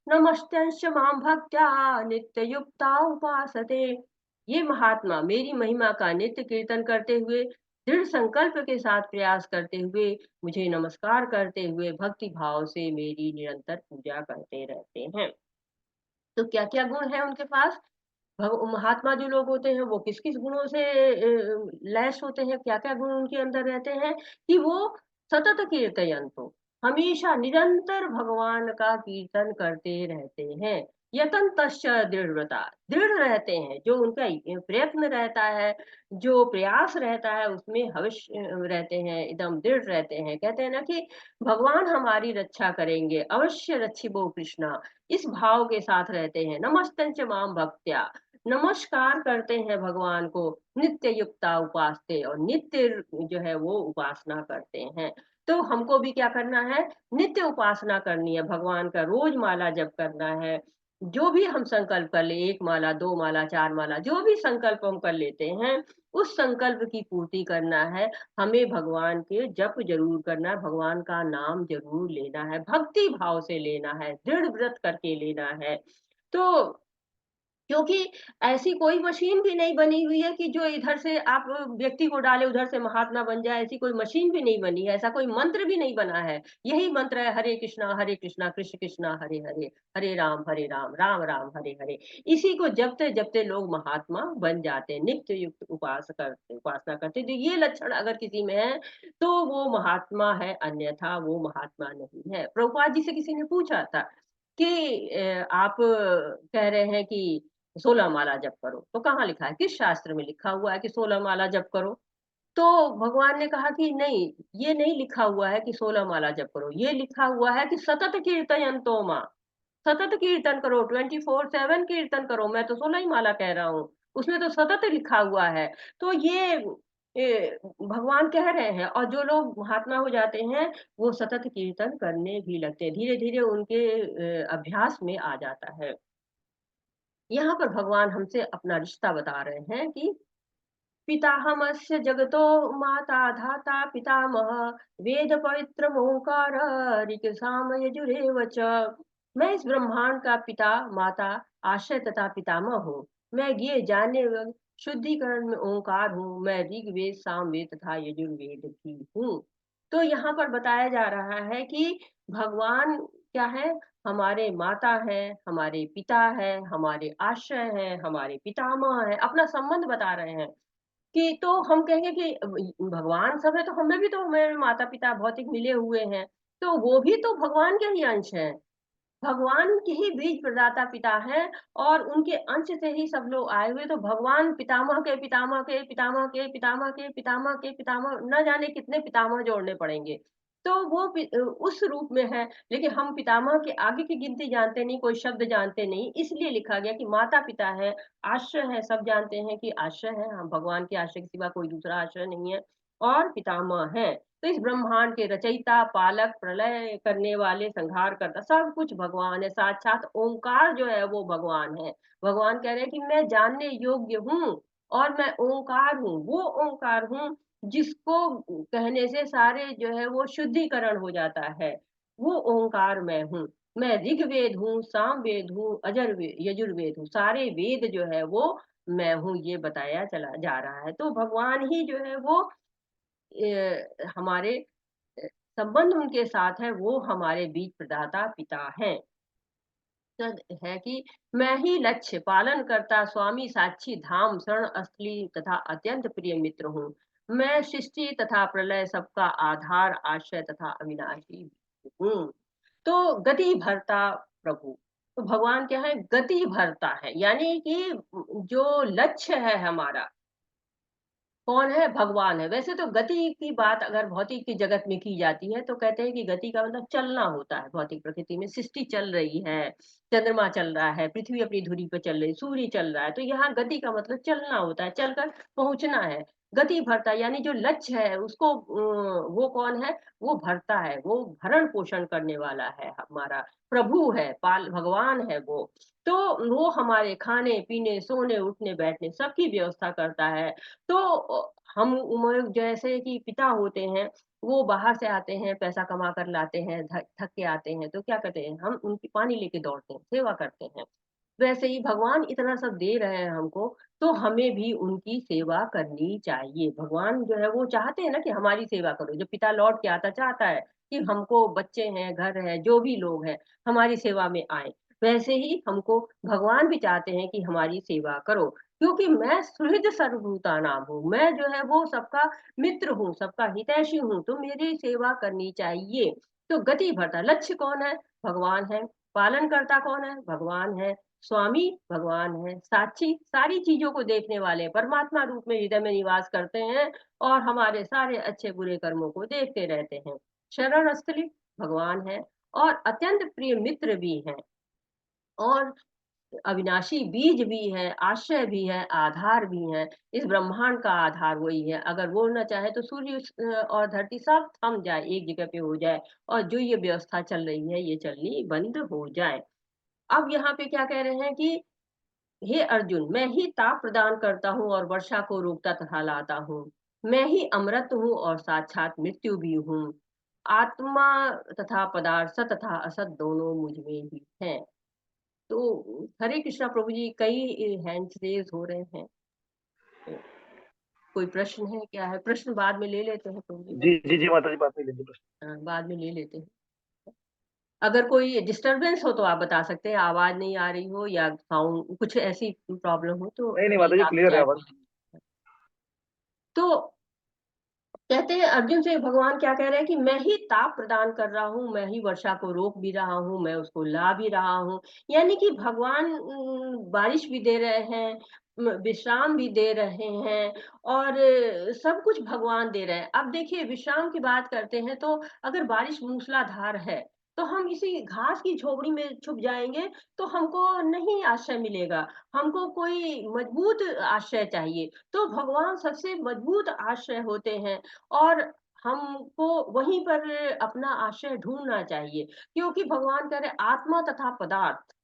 नमस्त्यंश मां भक्त्या नित्ययुक्ता उपासते। ये महात्मा मेरी महिमा का नित्य कीर्तन करते हुए, दृढ़ संकल्प के साथ प्रयास करते हुए, मुझे नमस्कार करते हुए भक्ति भाव से मेरी निरंतर पूजा करते रहते हैं। तो क्या-क्या गुण है उनके पास? महात्मा जो लोग होते हैं वो किस-किस गुणों से लैस होते हैं, क्या-क्या गुण उनके अंदर रहते हैं कि वो सतत कीर्तयन्तो, हमेशा निरंतर भगवान का कीर्तन करते रहते हैं। यतन्तश्च दृढ़व्रता, दृढ़ रहते हैं, जो उनका प्रयत्न रहता है, जो प्रयास रहता है उसमें अवश्य रहते हैं, एकदम दृढ़ रहते हैं। कहते हैं ना कि भगवान हमारी रक्षा करेंगे, अवश्य रक्षिबो कृष्णा, इस भाव के साथ रहते हैं। नमस्तंच माम भक्त्या, नमस्कार करते हैं भगवान को, नित्य युक्ता उपासते, और नित्य जो है वो उपासना करते हैं। तो हमको भी क्या करना है, नित्य उपासना करनी है भगवान का, रोज माला जप करना है। जो भी हम संकल्प कर ले, 1 माला 2 माला 4 माला जो भी संकल्प हम कर लेते हैं, उस संकल्प की पूर्ति करना है। हमें भगवान के जप जरूर करना है, भगवान का नाम जरूर लेना है, भक्ति भाव से लेना है, दृढ़ व्रत करके लेना है। तो क्योंकि ऐसी कोई मशीन भी नहीं बनी हुई है कि जो इधर से आप व्यक्ति को डाले उधर से महात्मा बन जाए, ऐसी कोई मशीन भी नहीं बनी है, ऐसा कोई मंत्र भी नहीं बना है। यही मंत्र है, हरे कृष्णा कृष्ण कृष्णा हरे हरे, हरे राम राम राम हरे हरे। इसी को जपते जपते लोग महात्मा बन जाते हैं, नित्य युक्त उपासना करते। तो ये लक्षण अगर किसी में है तो वो महात्मा है, अन्यथा वो महात्मा नहीं है। प्रभुपाद जी से किसी ने पूछा था कि आप कह रहे हैं कि 16 माला जप करो, तो कहाँ लिखा है? किस शास्त्र में लिखा हुआ है कि 16 माला जप करो? तो भगवान ने कहा कि नहीं, ये नहीं लिखा हुआ है कि 16 माला जप करो, ये लिखा हुआ है कि सतत कीर्तयन्तो मां, सतत कीर्तन करो, 24/7 कीर्तन करो। मैं तो 16 ही माला कह रहा हूँ, उसमें तो सतत लिखा हुआ है। तो ये भगवान कह रहे हैं, और जो लोग महात्मा हो जाते हैं, वो सतत कीर्तन करने भी लगते हैं, धीरे-धीरे उनके अभ्यास में आ जाता है। यहाँ पर भगवान हमसे अपना रिश्ता बता रहे हैं कि पिताहमस्य जगतो माता धाता पितामह वेद पवित्र ओंकार ऋक्साम यजुरेव च। मैं इस ब्रह्मांड का पिता माता आश्रय तथा पितामह हूँ। मैं ये जानने व शुद्धिकरण में ओंकार हूँ। मैं ऋग्वेद सामवेद तथा यजुर्वेद भी हूँ। तो यहाँ पर बताया जा रहा है कि भगवान क्या है? हमारे माता हैं, हमारे पिता हैं, हमारे आश्रय हैं, हमारे पितामह हैं, अपना संबंध बता रहे हैं। कि तो हम कहेंगे कि भगवान सब है तो हमें भी तो हमारे माता-पिता भौतिक मिले हुए हैं, तो वो भी तो भगवान के ही अंश हैं। भगवान के ही बीज प्रदाता पिता हैं और उनके अंश से ही सब लोग आए हुए, तो भगवान पितामह के पितामह के पितामह के पितामह के पितामह के पितामह न जाने कितने पितामह जोड़ने पड़ेंगे। तो वो उस रूप में है, लेकिन हम पितामह के आगे की गिनती जानते नहीं, कोई शब्द जानते नहीं, इसलिए लिखा गया कि माता-पिता है, आश्रय है, सब जानते हैं कि आश्रय है, हम भगवान के आश्रय के सिवा कोई दूसरा आश्रय नहीं है और पितामह हैं। तो इस ब्रह्मांड के रचयिता, पालक, प्रलय करने वाले, संहार करता, सब कुछ भगवान है। साक्षात ओंकार जो है वो भगवान है। भगवान कह रहे हैं कि मैं जानने योग्य हूँ और मैं ओंकार हूँ। वो ओंकार हूँ जिसको कहने से सारे जो है वो शुद्धिकरण हो जाता है। वो ओंकार मैं हूँ। मैं ऋग्वेद हूँ, सामवेद हूँ, यजुर्वेद हूँ। सारे वेद जो है वो मैं हूँ, ये बताया चला जा रहा है। तो भगवान ही जो है वो हमारे संबंध उनके साथ है, वो हमारे बीज प्रदाता पिता हैं। तद है कि मैं ही लक्ष्य पालन करता स्वामी साक्षी धाम शरण असली तथा अत्यंत प्रिय मित्र हूँ। मैं सृष्टि तथा प्रलय सबका आधार आश्रय तथा अविनाशी हूँ। तो गति भरता प्रभु, तो भगवान क्या है? गति भरता है, यानी कि जो लक्ष्य है हमारा, कौन है? भगवान है। वैसे तो गति की बात अगर भौतिक की जगत में की जाती है, तो कहते हैं कि गति का मतलब चलना होता है भौतिक प्रकृति में। सृष्टि चल रही है, चंद्रमा चल रहा है, पृथ्वी अपनी धुरी पे चल रही है, सूर्य चल रहा है, तो यहाँ गति का मतलब चलना होता है, चलकर पहुँचना है। गति भरता यानी जो लक्ष्य है उसको वो कौन है? वो भरता है, वो भरण-पोषण करने वाला है हमारा, प्रभु है, पाल भगवान है वो। तो वो हमारे खाने-पीने, सोने, उठने, बैठने सबकी व्यवस्था करता है। तो हम उम्र जैसे कि पिता होते हैं, वो बाहर से आते हैं, पैसा कमा कर लाते हैं, थक के आते हैं, तो क्या करते हैं, हम उनकी पानी लेके दौड़ते हैं, सेवा करते हैं। वैसे ही भगवान इतना सब दे रहे हैं हमको, तो हमें भी उनकी सेवा करनी चाहिए। भगवान जो है वो चाहते हैं ना कि हमारी सेवा करो। जब पिता लौट के आता चाहता है कि हमको बच्चे हैं, घर है, जो भी लोग हैं, हमारी सेवा में आएँ। वैसे ही हमको भगवान भी चाहते हैं कि हमारी सेवा करो। क्योंकि मैं सुहृद सर्वभूतानां हूँ, मैं जो है वो सबका मित्र हूँ, सबका हितैषी हूँ, तो मेरी सेवा करनी चाहिए। तो गति भरता लक्ष्य कौन है? भगवान है। पालनकर्ता कौन है? भगवान है। स्वामी भगवान है। साक्षी सारी चीज़ों को देखने वाले परमात्मा रूप में हृदय में निवास करते हैं और हमारे सारे अच्छे-बुरे कर्मों को देखते रहते हैं। शरण स्थली भगवान है और अत्यंत प्रिय मित्र भी हैं और अविनाशी बीज भी है, आश्रय भी है, आधार भी है। इस ब्रह्मांड का आधार वही है। अगर वो ना चाहे तो सूर्य और धरती सब थम जाए, एक जगह पे हो जाए और जो ये व्यवस्था चल रही है, ये चलनी बंद हो जाए। अब यहाँ पे क्या कह रहे हैं कि हे अर्जुन, मैं ही ताप प्रदान करता हूँ और वर्षा को रोकता तथा लाता हूँ। मैं ही अमृत हूँ और साक्षात मृत्यु भी हूँ। आत्मा तथा पदार्थ, सत तथा असत दोनों मुझ में ही हैं। तो हरे कृष्णा प्रभु जी, कई हैंड्स रेज़ हो रहे हैं। तो कोई प्रश्न है, क्या है? प्रश्न बाद में ले लेते हैं प्रभु जी। जी, जी, जी, माता जी, बात नहीं लेंगे प्रश्न। बाद में ले लेते हैं। अगर कोई डिस्टर्बेंस हो तो आप बता सकते हैं, आवाज़ नहीं आ रही हो या साउंड कुछ ऐसी प्रॉब्लम हो तो नहीं, नहीं प्लीज़ माता जी, आप क्लियर है चैट आवाज़। में लिखिए। तो कहते हैं अर्जुन से भगवान क्या कह रहे हैं कि मैं ही ताप प्रदान कर रहा हूँ, मैं ही वर्षा को रोक भी रहा हूँ, मैं उसको ला भी रहा हूँ। यानी कि भगवान बारिश भी दे रहे हैं, विश्राम भी दे रहे हैं और सब कुछ भगवान दे रहे हैं। अब देखिए विश्राम की बात करते हैं तो अगर बारिश मूसलाधार है, तो हम इसी घास की झोपड़ी में छुप जाएँगे, तो हमको नहीं आश्रय मिलेगा। हमको कोई मजबूत आश्रय चाहिए। तो भगवान सबसे मजबूत आश्रय होते हैं और हमको वहीं पर अपना आश्रय ढूँढना चाहिए क्योंकि भगवान कह रहे आत्मा तथा पदार्थ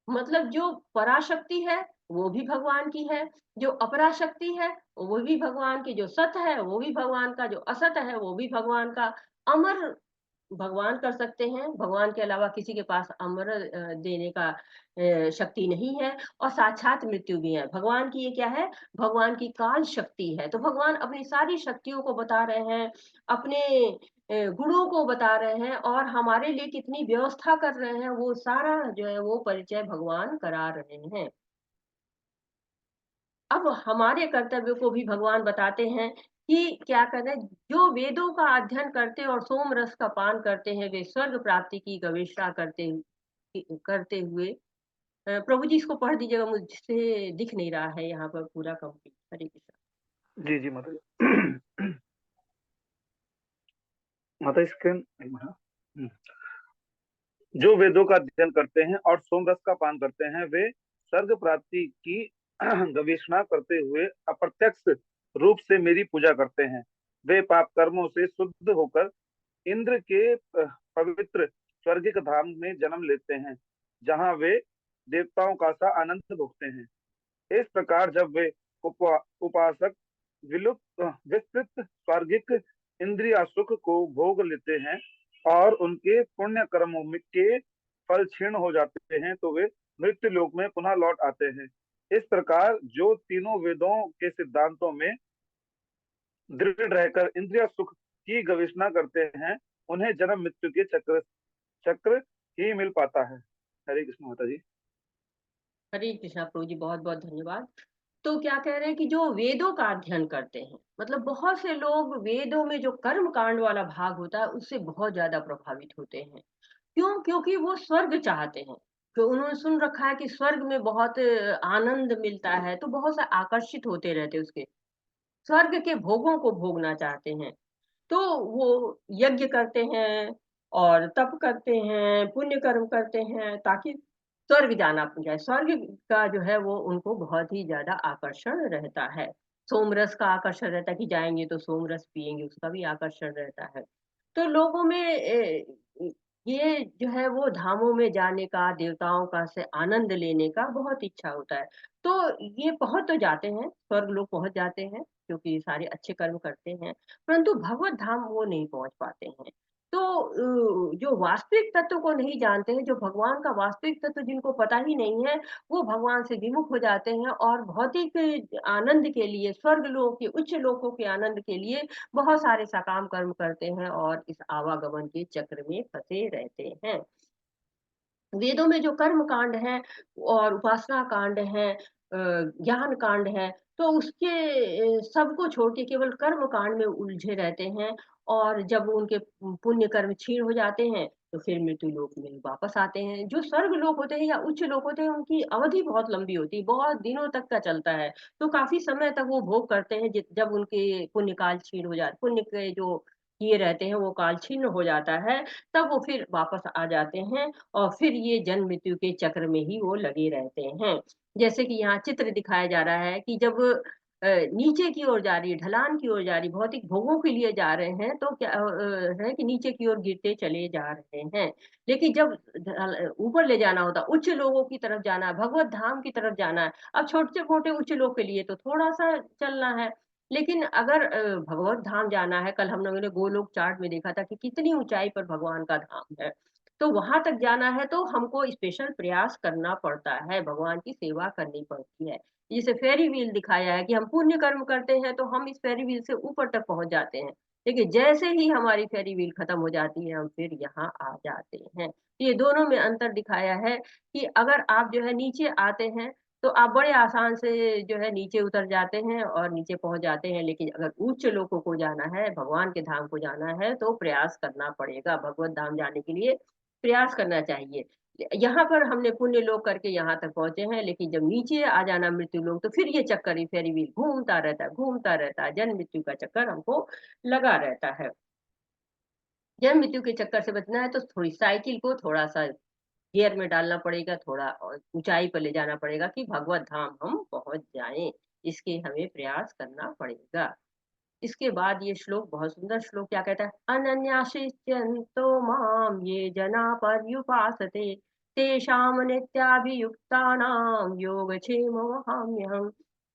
मतलब जो पराशक्ति है वो भी भगवान की है, जो अपराशक्ति है वो भी भगवान की, जो सत है वो भी भगवान का, जो असत है वो भी भगवान का, अमर भगवान कर सकते हैं, भगवान के अलावा किसी के पास अमर देने का शक्ति नहीं है और साक्षात मृत्यु भी है। भगवान की ये क्या है? भगवान की काल शक्ति है। तो भगवान अपनी सारी शक्तियों को बता रहे हैं, अपने गुणों को बता रहे हैं और हमारे लिए कितनी व्यवस्था कर रहे हैं, वो सारा जो है वो परिचय भगवान करा रहे हैं। अब हमारे कर्तव्य को भी भगवान बताते हैं कि क्या करें, जो वेदों का अध्ययन करते और सोम रस का पान करते हैं, वे स्वर्ग प्राप्ति की गवेषणा करते हुए प्रभु जी इसको पढ़ दीजिएगा, मुझसे दिख नहीं रहा है यहाँ पर पूरा कंप्लीट। हरे कृष्णा। जी जी माता जी। माता स्क्रीन जो वेदों का अध्ययन करते हैं और सोमरस का पान करते हैं, वे स्वर्ग प्राप्ति की गवेषणा करते हुए अप्रत्यक्ष रूप से मेरी पूजा करते हैं। वे पाप कर्मों से शुद्ध होकर इंद्र के पवित्र स्वर्गिक धाम में जन्म लेते हैं, जहां वे देवताओं का सा आनंद भोगते हैं। इस प्रकार जब वे उपासक विस्तृत स्वर्गिक इंद्रिय सुख को भोग लेते हैं और उनके पुण्य कर्मों के फल क्षीण हो जाते हैं, तो वे मृत्यु लोक में पुनः लौट आते हैं। इस प्रकार जो तीनों वेदों के सिद्धांतों में दृढ़ रहकर इंद्रिय सुख की गवेषणा करते हैं, उन्हें जन्म मृत्यु के चक्र चक्र ही मिल पाता है। हरे कृष्ण माता जी। हरे कृष्णा प्रभु जी, बहुत बहुत धन्यवाद। तो क्या कह रहे हैं कि जो वेदों का अध्ययन करते हैं, मतलब बहुत से लोग वेदों में जो कर्म कांड वाला भाग होता है उससे बहुत ज्यादा प्रभावित होते हैं। क्यों? क्योंकि वो स्वर्ग चाहते हैं। तो उन्होंने सुन रखा है कि स्वर्ग में बहुत आनंद मिलता है, तो बहुत से आकर्षित होते रहते हैं उसके, स्वर्ग के भोगों को भोगना चाहते हैं। तो वो यज्ञ करते हैं और तप करते हैं, पुण्य कर्म करते हैं ताकि स्वर्ग जाना जाए। स्वर्ग का जो है वो उनको बहुत ही ज़्यादा आकर्षण रहता है। सोमरस का आकर्षण रहता है कि जाएँगे तो सोमरस पिएँगे, उसका भी आकर्षण रहता है। तो लोगों में ये जो है वो धामों में जाने का, देवताओं का से आनंद लेने का बहुत इच्छा होता है। तो ये पहुँच तो जाते हैं, स्वर्ग लोग पहुँच जाते हैं क्योंकि सारे अच्छे कर्म करते हैं। परंतु भगवत धाम वो नहीं पहुंच पाते हैं। तो जो वास्तविक तत्व को नहीं जानते हैं, जो भगवान का वास्तविक तत्व जिनको पता ही नहीं है, वो भगवान से विमुख हो जाते हैं और भौतिक आनंद के लिए, स्वर्ग लोक के उच्च लोकों के आनंद के लिए बहुत सारे सकाम कर्म करते हैं और इस आवागमन के चक्र में फंसे रहते हैं। वेदों में जो कर्म कांड है और उपासना कांड है, ज्ञान कांड है, तो उसके सबको छोड़ के केवल कर्म कांड में उलझे रहते हैं और जब उनके पुण्य कर्म क्षीण हो जाते हैं, तो फिर मृत्यु लोक में वापस आते हैं। जो स्वर्ग लोक होते हैं या उच्च लोक होते हैं, उनकी अवधि बहुत लंबी होती है, बहुत दिनों तक का चलता है। तो काफ़ी समय तक वो भोग करते हैं जब उनके पुण्य काल क्षीण हो जाते, पुण्य के जो किए रहते हैं वो काल छीन हो जाता है, तब वो फिर वापस आ जाते हैं और फिर ये जन्म मृत्यु के चक्र में ही वो लगे रहते हैं। जैसे कि यहाँ चित्र दिखाया जा रहा है कि जब नीचे की ओर जा रही है, ढलान की ओर जा रही, भौतिक भोगों के लिए जा रहे हैं, तो क्या है कि नीचे की ओर गिरते चले जा रहे हैं। लेकिन जब ऊपर ले जाना होता है, उच्च लोगों की तरफ जाना है, भगवत धाम की तरफ जाना है, अब छोटे-मोटे उच्च लोग के लिए तो थोड़ा-सा चलना है। लेकिन अगर भगवत धाम जाना है, कल हम लोगों ने गोलोक चार्ट में देखा था कि कितनी ऊँचाई पर भगवान का धाम है। तो वहाँ तक जाना है तो हमको स्पेशल प्रयास करना पड़ता है, भगवान की सेवा करनी पड़ती है। जैसे फेरी व्हील दिखाया है कि हम पुण्य कर्म करते हैं तो हम इस फेरी व्हील से ऊपर तक पहुँच जाते हैं। लेकिन जैसे ही हमारी फेरी व्हील खत्म हो जाती है, हम फिर यहाँ आ जाते हैं। ये दोनों में अंतर दिखाया है कि अगर आप जो है नीचे आते हैं, तो आप बड़े आसान से जो है नीचे उतर जाते हैं और नीचे पहुँच जाते हैं। लेकिन अगर उच्च लोकों को जाना है, भगवान के धाम को जाना है, तो प्रयास करना पड़ेगा। भगवत धाम जाने के लिए प्रयास करना चाहिए। यहाँ पर हमने पुण्य लोक करके यहाँ तक पहुँचे हैं, लेकिन जब नीचे आ जाना मृत्यु लोक, तो फिर ये चक्कर, ये फेरी व्हील घूमता रहता है, जन्म मृत्यु का चक्कर हमको लगा रहता है। जन्म मृत्यु के चक्कर से बचना है तो थोड़ी साइकिल को थोड़ा-सा गियर में डालना पड़ेगा, थोड़ा और ऊँचाई पर ले जाना पड़ेगा कि भगवत धाम हम पहुँच जाएँ, इसके हमें प्रयास करना पड़ेगा। इसके बाद ये श्लोक, बहुत सुंदर श्लोक, क्या कहता है? अनन्याश्चित्यन्तो मां ये जना पर्युपासते तेषां नित्याभियुक्तानां योगक्षेमं वहाम्यहम्।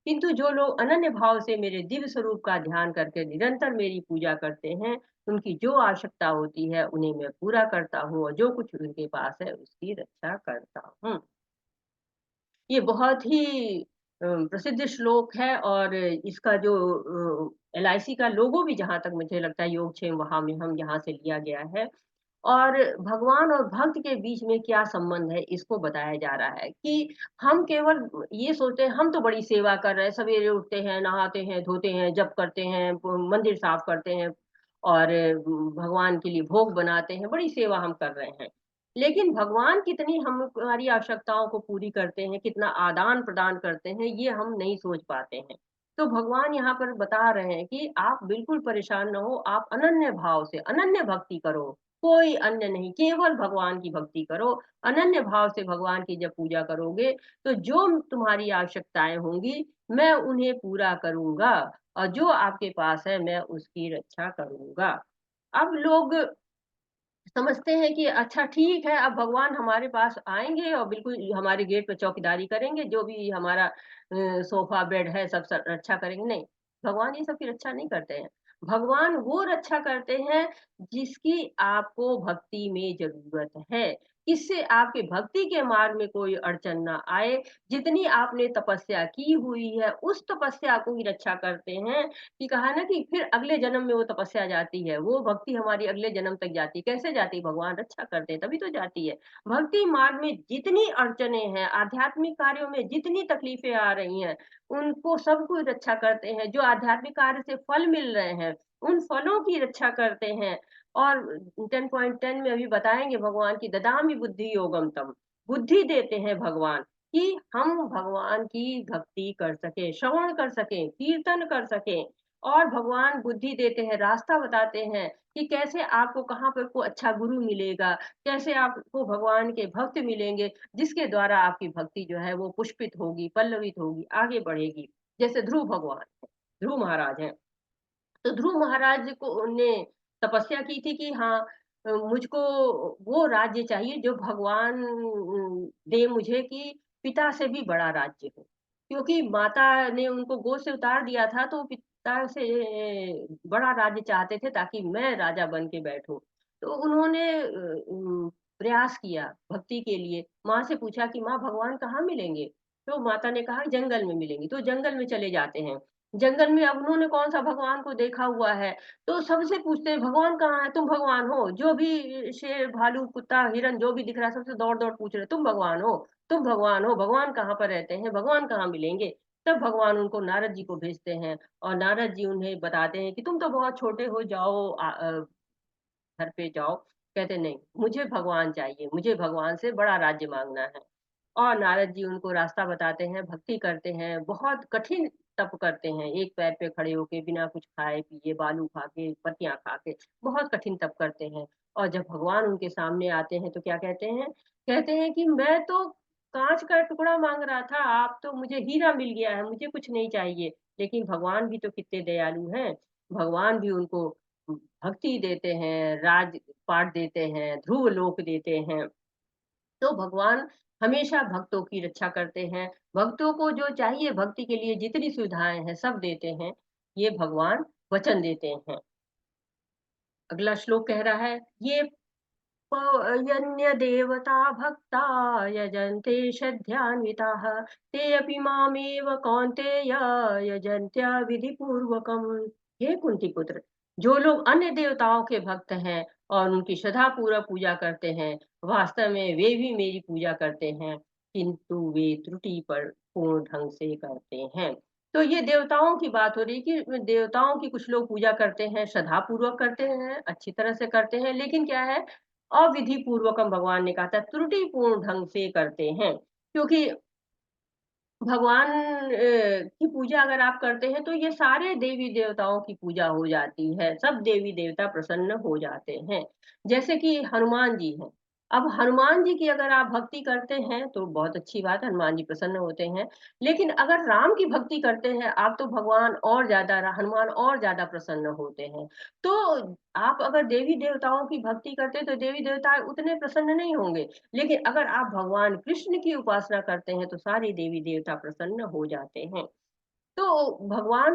किंतु जो लोग अनन्य भाव से मेरे दिव्य स्वरूप का ध्यान करके निरंतर मेरी पूजा करते हैं, उनकी जो आवश्यकता होती है उन्हें मैं पूरा करता हूँ और जो कुछ उनके पास है उसकी रक्षा करता हूँ। ये बहुत ही प्रसिद्ध श्लोक है और इसका जो एलआईसी का लोगो भी जहाँ तक मुझे लगता है योगक्षेम वहाँ में हम यहाँ से लिया गया है। और भगवान और भक्त के बीच में क्या संबंध है इसको बताया जा रहा है कि हम केवल ये सोचते हैं हम तो बड़ी सेवा कर रहे हैं, सवेरे उठते हैं, नहाते हैं, धोते हैं, जप करते हैं, मंदिर साफ करते हैं और भगवान के लिए भोग बनाते हैं, बड़ी सेवा हम कर रहे हैं। लेकिन भगवान कितनी हम हमारी आवश्यकताओं को पूरी करते हैं, कितना आदान-प्रदान करते हैं, ये हम नहीं सोच पाते हैं। तो भगवान यहाँ पर बता रहे हैं कि आप बिल्कुल परेशान ना हो, आप अनन्य भाव से अनन्य भक्ति करो, कोई अन्य नहीं, केवल भगवान की भक्ति करो। अनन्य भाव से भगवान की जब पूजा करोगे, तो जो तुम्हारी आवश्यकताएँ होंगी, मैं उन्हें पूरा करूँगा और जो आपके पास है, मैं उसकी रक्षा करूँगा। अब लोग समझते हैं कि अच्छा ठीक है, अब भगवान हमारे पास आएँगे और बिल्कुल हमारे गेट पे चौकीदारी करेंगे, जो भी हमारा सोफ़ा, बेड है सब रक्षा करेंगे, नहीं, भगवान ये सब की रक्षा नहीं करते हैं। भगवान वो रक्षा करते हैं जिसकी आपको भक्ति में ज़रूरत है, किससे आपके भक्ति के मार्ग में कोई अड़चन ना आए, जितनी आपने तपस्या की हुई है, उस तपस्या को ही रक्षा करते हैं कि कहा ना कि फिर अगले जन्म में वो तपस्या जाती है, वो भक्ति हमारी अगले जन्म तक जाती है। कैसे जाती है? भगवान रक्षा करते हैं, तभी तो जाती है। भक्ति मार्ग में जितनी अड़चनें हैं, आध्यात्मिक कार्यों में जितनी तकलीफें आ रही हैं, उनको सबको रक्षा करते हैं। जो आध्यात्मिक कार्य से फल मिल रहे हैं, उन फलों की रक्षा करते हैं। और 10.10 में अभी बताएँगे भगवान की ददामि बुद्धि योगम तम, बुद्धि देते हैं भगवान कि हम भगवान की भक्ति कर सकें, श्रवण कर सकें, कीर्तन कर सकें और भगवान बुद्धि देते हैं, रास्ता बताते हैं कि कैसे आपको कहाँ पर को अच्छा गुरु मिलेगा, कैसे आपको भगवान के भक्त मिलेंगे, जिसके द्वारा आपकी भक्ति जो है वो पुष्पित होगी, पल्लवित होगी, आगे बढ़ेगी। जैसे ध्रुव भगवान हैं, ध्रुव महाराज हैं। तो ध्रुव महाराज को ने तपस्या की थी कि हाँ मुझको वो राज्य चाहिए जो भगवान दे मुझे कि पिता से भी बड़ा राज्य हो। क्योंकि माता ने उनको गोद से उतार दिया था तो पिता से बड़ा राज्य चाहते थे ताकि मैं राजा बन के बैठूँ। तो उन्होंने प्रयास किया भक्ति के लिए। माँ से पूछा कि माँ भगवान कहाँ मिलेंगे? तो माता ने कहा जंगल में मिलेंगे। तो जंगल में चले जाते हैं। जंगल में अब उन्होंने कौन-सा भगवान को देखा हुआ है, तो सबसे पूछते हैं भगवान कहाँ है? तुम भगवान हो? जो भी शेर, भालू, कुत्ता, हिरन जो भी दिख रहा है सबसे दौड़-दौड़ पूछ रहे हैं, तुम भगवान हो? तुम भगवान हो? भगवान कहाँ पर रहते हैं? भगवान कहाँ मिलेंगे? तब भगवान उनको नारद जी को भेजते हैं और नारद जी उन्हें बताते हैं कि तुम तो बहुत छोटे हो जाओ घर पे जाओ। कहते नहीं, मुझे भगवान चाहिए, मुझे भगवान से बड़ा राज्य माँगना है। और नारद जी उनको रास्ता बताते हैं, भक्ति करते हैं, बहुत कठिन तप करते हैं, एक पैर पे खड़े होके बिना कुछ खाए-पिए, बालू खा के, पत्तियाँ खा के, बहुत कठिन तप करते हैं। और जब भगवान उनके सामने आते हैं तो क्या कहते हैं? कहते हैं कि मैं तो काँच का टुकड़ा माँग रहा था, आप तो मुझे हीरा मिल गया है, मुझे कुछ नहीं चाहिए। लेकिन भगवान भी तो कितने दयालु हैं, भगवान भी उनको भक्ति देते हैं, राज-पाट देते हैं, ध्रुव लोक देते हैं। तो भगवान हमेशा भक्तों की रक्षा करते हैं। भक्तों को जो चाहिए भक्ति के लिए जितनी सुविधाएँ हैं सब देते हैं। ये भगवान वचन देते हैं। अगला श्लोक कह रहा है ये यन्य देवता भक्ता यजन्ते श्रद्धयान्विताः ते अपि मामेव कौन्तेय यजन्त्या विधिपूर्वकम्। हे कुंती पुत्र, जो लोग अन्य देवताओं के भक्त हैं और उनकी श्रद्धा पूर्वक पूजा करते हैं, वास्तव में वे भी मेरी पूजा करते हैं, किंतु वे त्रुटि पर पूर्ण ढंग से करते हैं। तो ये देवताओं की बात हो रही है कि देवताओं की कुछ लोग पूजा करते हैं, श्रद्धा पूर्वक करते हैं, अच्छी तरह से करते हैं, लेकिन क्या है अविधि पूर्वकम भगवान ने कहा था त्रुटिपूर्ण ढंग से करते हैं। क्योंकि भगवान की पूजा अगर आप करते हैं तो ये सारे देवी-देवताओं की पूजा हो जाती है, सब देवी-देवता प्रसन्न हो जाते हैं। जैसे कि हनुमान जी हैं, अब हनुमान जी की अगर आप भक्ति करते हैं तो बहुत अच्छी बात है, हनुमान जी प्रसन्न होते हैं। लेकिन अगर राम की भक्ति करते हैं आप तो भगवान और ज़्यादा हनुमान और ज़्यादा प्रसन्न होते हैं। तो आप अगर देवी-देवताओं की भक्ति करते हैं तो देवी-देवता उतने प्रसन्न नहीं होंगे। लेकिन अगर आप भगवान कृष्ण की उपासना करते हैं तो सारे देवी-देवता प्रसन्न हो जाते हैं। तो भगवान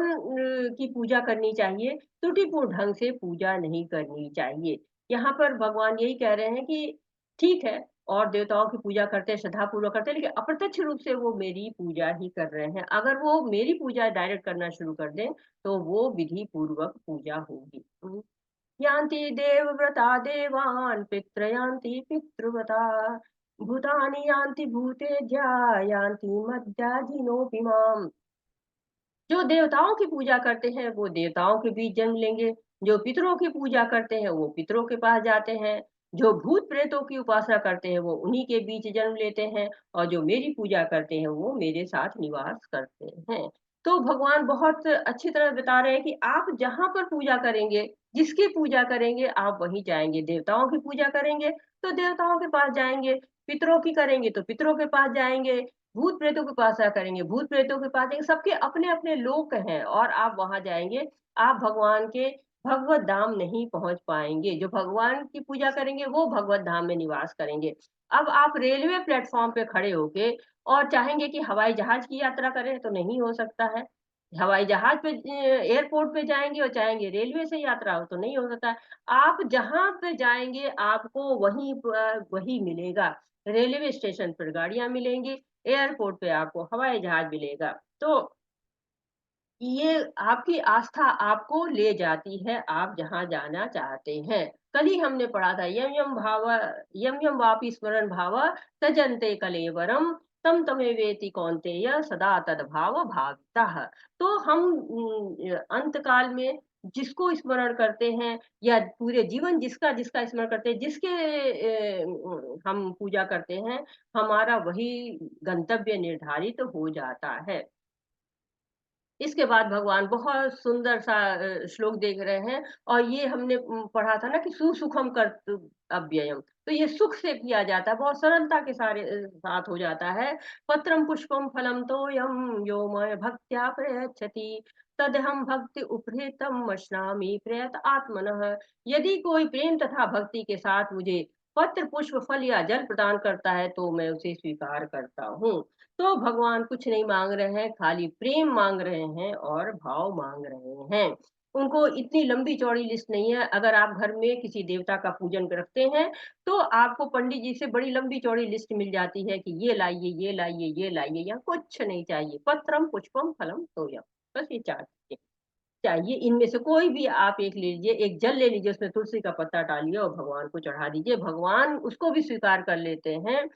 की पूजा करनी चाहिए, त्रुटिपूर्ण ढंग से पूजा नहीं करनी चाहिए। यहाँ पर भगवान यही कह रहे हैं कि ठीक है, और देवताओं की पूजा करते हैं, श्रद्धापूर्वक करते हैं, लेकिन अप्रत्यक्ष रूप से वो मेरी पूजा ही कर रहे हैं। अगर वो मेरी पूजा डायरेक्ट करना शुरू कर दें, तो वो विधि पूर्वक पूजा होगी। यान्ति देवव्रता देवान्, पितृ यान्ति पितृव्रता, भूतानि यान्ति भूतेज्या, यान्ति मद्याजिनोऽपि माम्। जो देवताओं की पूजा करते हैं वो देवताओं के बीच जन्म लेंगे, जो पितरों की पूजा करते हैं वो पितरों के पास जाते हैं, जो भूत प्रेतों की उपासना करते हैं वो उन्हीं के बीच जन्म लेते हैं, और जो मेरी पूजा करते हैं वो मेरे साथ निवास करते हैं। तो भगवान बहुत अच्छी तरह बता रहे हैं कि आप जहाँ पर पूजा करेंगे, जिसकी पूजा करेंगे आप वहीं जाएंगे। देवताओं की पूजा करेंगे तो देवताओं के पास जाएंगे, पितरों की करेंगे तो पितरों के पास जाएंगे, भूत प्रेतों की उपासना करेंगे, भूत प्रेतों के पास जाएँगे, सबके अपने-अपने लोक हैं और आप वहाँ जाएँगे, आप भगवान के भगवत धाम नहीं पहुँच पाएँगे। जो भगवान की पूजा करेंगे, वो भगवत धाम में निवास करेंगे। अब आप रेलवे प्लेटफ़ॉर्म पे खड़े होके और चाहेंगे कि हवाई जहाज़ की यात्रा करें, तो नहीं हो सकता है। हवाई जहाज़ पे एयरपोर्ट पे जाएँगे और चाहेंगे रेलवे से यात्रा हो, तो नहीं हो सकता है। आप जहाँ पे जाएँगे, आपको वही मिलेगा। रेलवे स्टेशन पर गाड़ियाँ मिलेंगी, एयरपोर्ट पे आपको हवाई जहाज मिलेगा। तो ये आपकी आस्था आपको ले जाती है आप जहाँ जाना चाहते हैं। कल ही हमने पढ़ा था यम यम वापि स्मरन् भाव तजन्ते कलेवरम तम तमेवेति कौन्तेय सदा तद्भाव भावितः। तो हम अंत काल में जिसको स्मरण करते हैं या पूरे जीवन जिसका जिसका स्मरण करते हैं, जिसके हम पूजा करते हैं, हमारा वही गंतव्य निर्धारित हो जाता है। इसके बाद भगवान बहुत सुंदर सा श्लोक देख रहे हैं, और ये हमने पढ़ा था ना कि सुसुखम कर्तु अव्ययम, तो ये सुख से किया जाता है, बहुत सरलता के साथ हो जाता है। पत्रम पुष्पम फलम तोयम यो मय भक्त्या प्रयच्छति तदहम भक्ति उपहृतम मश्नामि प्रयत आत्मनः। यदि कोई प्रेम तथा भक्ति के साथ मुझे पत्र पुष्प फल या जल प्रदान करता है तो मैं उसे स्वीकार करता हूँ। तो भगवान कुछ नहीं माँग रहे हैं, खाली प्रेम माँग रहे हैं और भाव माँग रहे हैं। उनको इतनी लंबी-चौड़ी लिस्ट नहीं है। अगर आप घर में किसी देवता का पूजन रखते हैं, तो आपको पंडित जी से बड़ी लंबी-चौड़ी लिस्ट मिल जाती है कि ये लाइए, ये लाइए, ये लाइए, यहाँ कुछ नहीं चाहिए। पत्रम, पुष्पम, फलम, तोयम, बस ये 4 चीज़ें चाहिए। इनमें से कोई भी आप एक ले लीजिए, एक जल ले लीजिए, उसमें तुलसी का पत्ता डालिए और भगवान को चढ़ा दीजिए। भगवान उसको भी स्वीकार कर लेते हैं,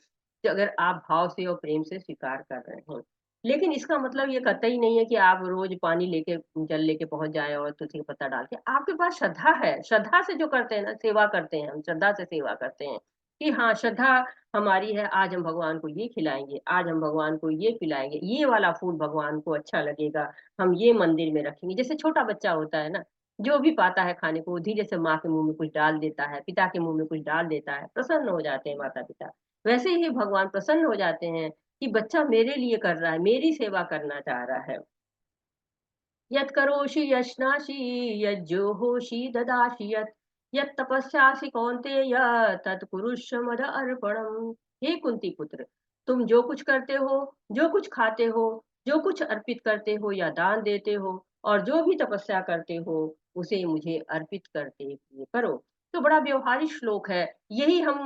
कि अगर आप भाव से और प्रेम से स्वीकार कर रहे हैं। लेकिन इसका मतलब ये कतई नहीं है कि आप रोज़ पानी लेके जल लेके पहुँच जाएँ और तुलसी का पत्ता डाल के। आपके पास श्रद्धा है, श्रद्धा से जो करते हैं ना, सेवा करते हैं हम, श्रद्धा से सेवा करते हैं, कि हाँ, श्रद्धा हमारी है, आज हम भगवान को ये खिलाएँगे, आज हम भगवान को ये पिलाएँगे, ये वाला फूल भगवान को अच्छा लगेगा, हम ये मंदिर में रखेंगे। जैसे छोटा बच्चा होता है ना, जो भी पाता है खाने को, वो धीरे से माँ के मुँह में कुछ डाल देता है, पिता के मुँह में कुछ डाल देता है, प्रसन्न हो जाते हैं माता-पिता। वैसे ही भगवान प्रसन्न हो जाते हैं कि बच्चा मेरे लिए कर रहा है, मेरी सेवा करना चाह रहा है। यत्करोषि यश्नासि यज्जुहोषि ददासि यत् तपस्यासि कौन्तेय तत् कुरुष्व मद अर्पणम्। हे कुंती पुत्र, तुम जो कुछ करते हो, जो कुछ खाते हो, जो कुछ अर्पित करते हो या दान देते हो, और जो भी तपस्या करते हो, उसे मुझे अर्पित करते हुए करो। तो बड़ा व्यवहारिक श्लोक है। यही हम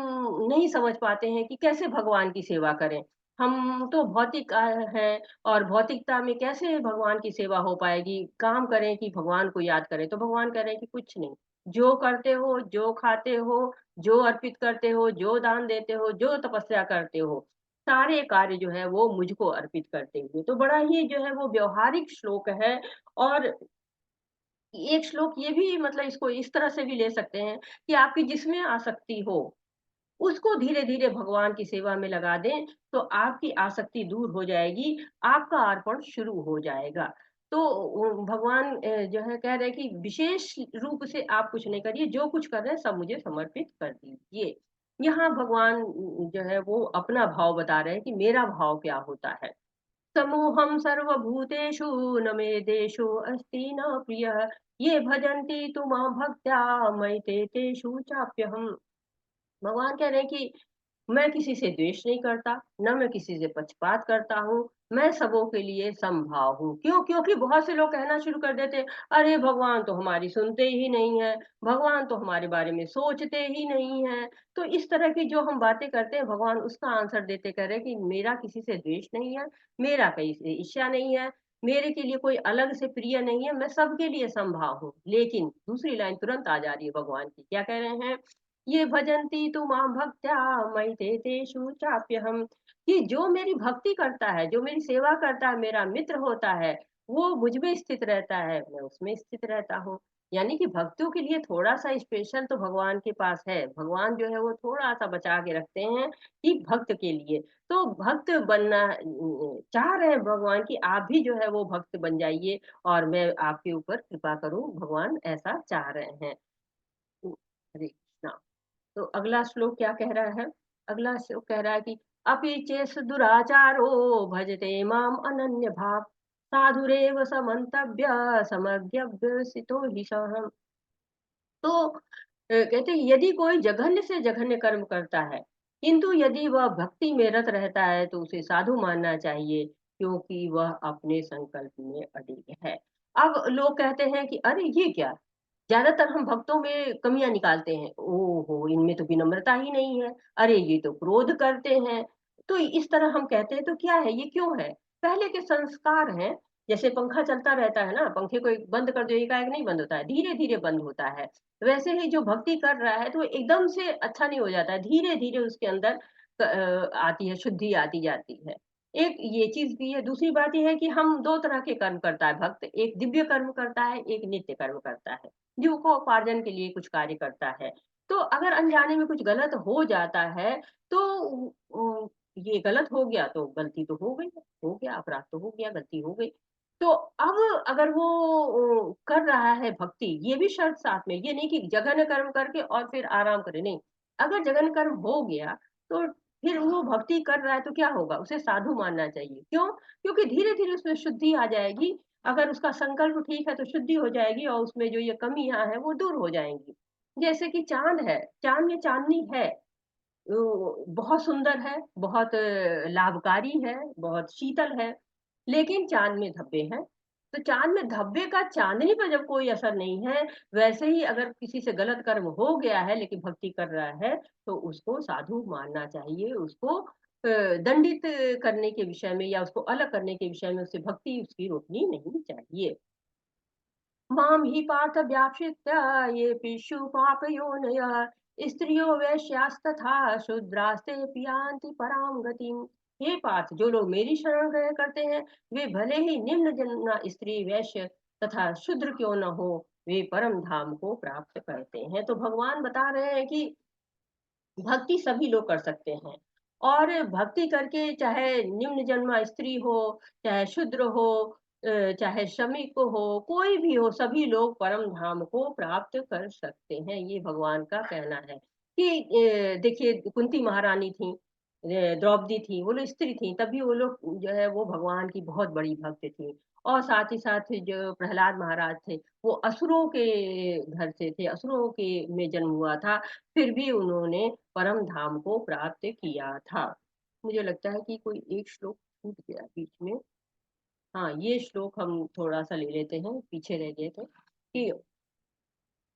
नहीं समझ पाते हैं कि कैसे भगवान की सेवा करें। हम तो भौतिक हैं, और भौतिकता में कैसे भगवान की सेवा हो पाएगी? काम करें कि भगवान को याद करें? तो भगवान कह रहे हैं कि कुछ नहीं, जो करते हो, जो खाते हो, जो अर्पित करते हो, जो दान देते हो, जो तपस्या करते हो, सारे कार्य जो है वो मुझको अर्पित करते हुए। तो बड़ा ही जो है वो व्यवहारिक श्लोक है। और एक श्लोक ये भी मतलब इसको इस तरह से भी ले सकते हैं कि आपकी जिसमें आसक्ति हो, उसको धीरे-धीरे भगवान की सेवा में लगा दें, तो आपकी आसक्ति दूर हो जाएगी, आपका अर्पण शुरू हो जाएगा। तो भगवान जो है कह रहे हैं कि विशेष रूप से आप कुछ नहीं करिए, जो कुछ कर रहे हैं सब मुझे समर्पित कर दीजिए। यहाँ भगवान जो है वो अपना भाव बता रहे हैं कि मेरा भाव क्या होता है। समूहं सर्वभूतेषु न मे देशो अस्ति न प्रियः ये भजन्ति तु मां भक्त्या मयि ते तेषु चाप्यहम्। भगवान कह रहे हैं कि मैं किसी से द्वेष नहीं करता, ना मैं किसी से पक्षपात करता हूँ, मैं सबों के लिए समभाव हूँ। क्यों? क्योंकि बहुत से लोग कहना शुरू कर देते हैं, "अरे! भगवान तो हमारी सुनते ही नहीं हैं, भगवान तो हमारे बारे में सोचते ही नहीं हैं।" तो इस तरह की जो हम बातें करते हैं, भगवान उसका आंसर देते कह रहे हैं कि मेरा किसी से द्वेष नहीं है, मेरा कहीं से ईर्ष्या नहीं है, मेरे के लिए कोई अलग से प्रिय नहीं है, मैं सबके लिए समभाव हूँ। लेकिन दूसरी लाइन तुरंत आ जा रही है भगवान की, क्या कह रहे हैं? ये भजन्ति तु मां भक्त्या मयि ते तेषु चाप्यहम्, कि जो मेरी भक्ति करता है, जो मेरी सेवा करता है, मेरा मित्र होता है, वो मुझ में स्थित रहता है, मैं उसमें स्थित रहता हूँ। यानी कि भक्तों के लिए थोड़ा-सा स्पेशल तो भगवान के पास है। भगवान जो है वो थोड़ा-सा बचा के रखते हैं कि भक्त के लिए। तो भक्त बनना चाह रहे हैं भगवान कि आप भी जो है वो भक्त बन जाइए और मैं आपके ऊपर कृपा करूँ, भगवान ऐसा चाह रहे हैं। हरे कृष्णा। तो अगला श्लोक क्या कह रहा है? अगला श्लोक कह रहा है कि अपि चेत् दुराचारो भजते माम् अनन्य भाव साधुरेव समन्तव्य समज्ञव्यसितो हि सः। तो कहते हैं यदि कोई जघन्य से जघन्य कर्म करता है, किंतु यदि वह भक्ति में रत रहता है तो उसे साधु मानना चाहिए, क्योंकि वह अपने संकल्प में अडिग है। अब लोग कहते हैं कि अरे ये क्या? ज़्यादातर हम भक्तों में कमियाँ निकालते हैं। ओहो! इनमें तो विनम्रता ही नहीं है। अरे ये तो क्रोध करते हैं। तो इस तरह हम कहते हैं तो क्या है, ये क्यों है? पहले के संस्कार हैं, जैसे पंखा चलता रहता है ना, पंखे को एक बंद कर दो एकाएक नहीं बंद होता है, धीरे-धीरे बंद होता है। वैसे ही जो भक्ति कर रहा है तो एकदम से अच्छा नहीं हो जाता है, धीरे-धीरे उसके अंदर आती है, शुद्धि आती जाती है। एक ये चीज़ भी है, दूसरी बात ये है कि हम 2 तरह के कर्म करता है भक्त, एक दिव्य कर्म करता है, एक नित्य कर्म करता है। जीविकोपार्जन के लिए कुछ कार्य करता है। तो अगर अनजाने में कुछ गलत हो जाता है, तो ये गलत हो गया तो गलती तो हो गया, अपराध तो हो गया, गलती हो गई। तो अब अगर वो कर रहा है भक्ति, ये भी शर्त साथ में, ये नहीं कि जघन्य कर्म करके और फिर आराम करे, नहीं। अगर जघन्य कर्म हो गया, तो फिर वो भक्ति कर रहा है तो क्या होगा? उसे साधु मानना चाहिए। क्यों? क्योंकि धीरे-धीरे उसमें शुद्धि आ जाएगी, अगर उसका संकल्प ठीक है तो शुद्धि हो जाएगी और उसमें जो ये कमियाँ हैं वो दूर हो जाएँगी। जैसे कि चाँद है, चाँद में चाँदनी है, बहुत सुंदर है, बहुत लाभकारी है, बहुत शीतल है, लेकिन चाँद में धब्बे हैं। तो चाँद में धब्बे का चाँदनी पे जब कोई असर नहीं है, वैसे ही अगर किसी से गलत कर्म हो गया है लेकिन भक्ति कर रहा है, तो उसको साधु मानना चाहिए, उसको दंडित करने के विषय में या उसको अलग करने के विषय में उससे भक्ति उसकी रोकनी नहीं चाहिए। मां हि पार्थ व्याप्शित्य येऽपिषु पापयोनयः स्त्रियो वैश्यास्तथा शूद्रास्ते यान्ति परां गतिम्। हे पार्थ, जो लोग मेरी शरण ग्रहण करते हैं, वे भले ही निम्न जन्म स्त्री वैश्य तथा शूद्र क्यों न हो, वे परम धाम को प्राप्त करते हैं। तो भगवान बता रहे हैं कि भक्ति सभी लोग कर सकते हैं और भक्ति करके चाहे निम्न जन्मा स्त्री हो, चाहे शूद्र हो, चाहे श्रमिक हो, कोई भी हो, सभी लोग परम धाम को प्राप्त कर सकते हैं। ये भगवान का कहना है कि देखिए कुंती महारानी थी, द्रौपदी थी, वो लोग स्त्री थी, तभी वो लोग जो है वो भगवान की बहुत बड़ी भक्त थी। और साथ ही साथ जो प्रहलाद महाराज थे, वो असुरों के घर से थे, असुरों के में जन्म हुआ था, फिर भी उन्होंने परम धाम को प्राप्त किया था। मुझे लगता है कि कोई एक श्लोक छूट गया बीच में। हाँ, ये श्लोक हम थोड़ा-सा ले लेते हैं, पीछे रह गए थे कि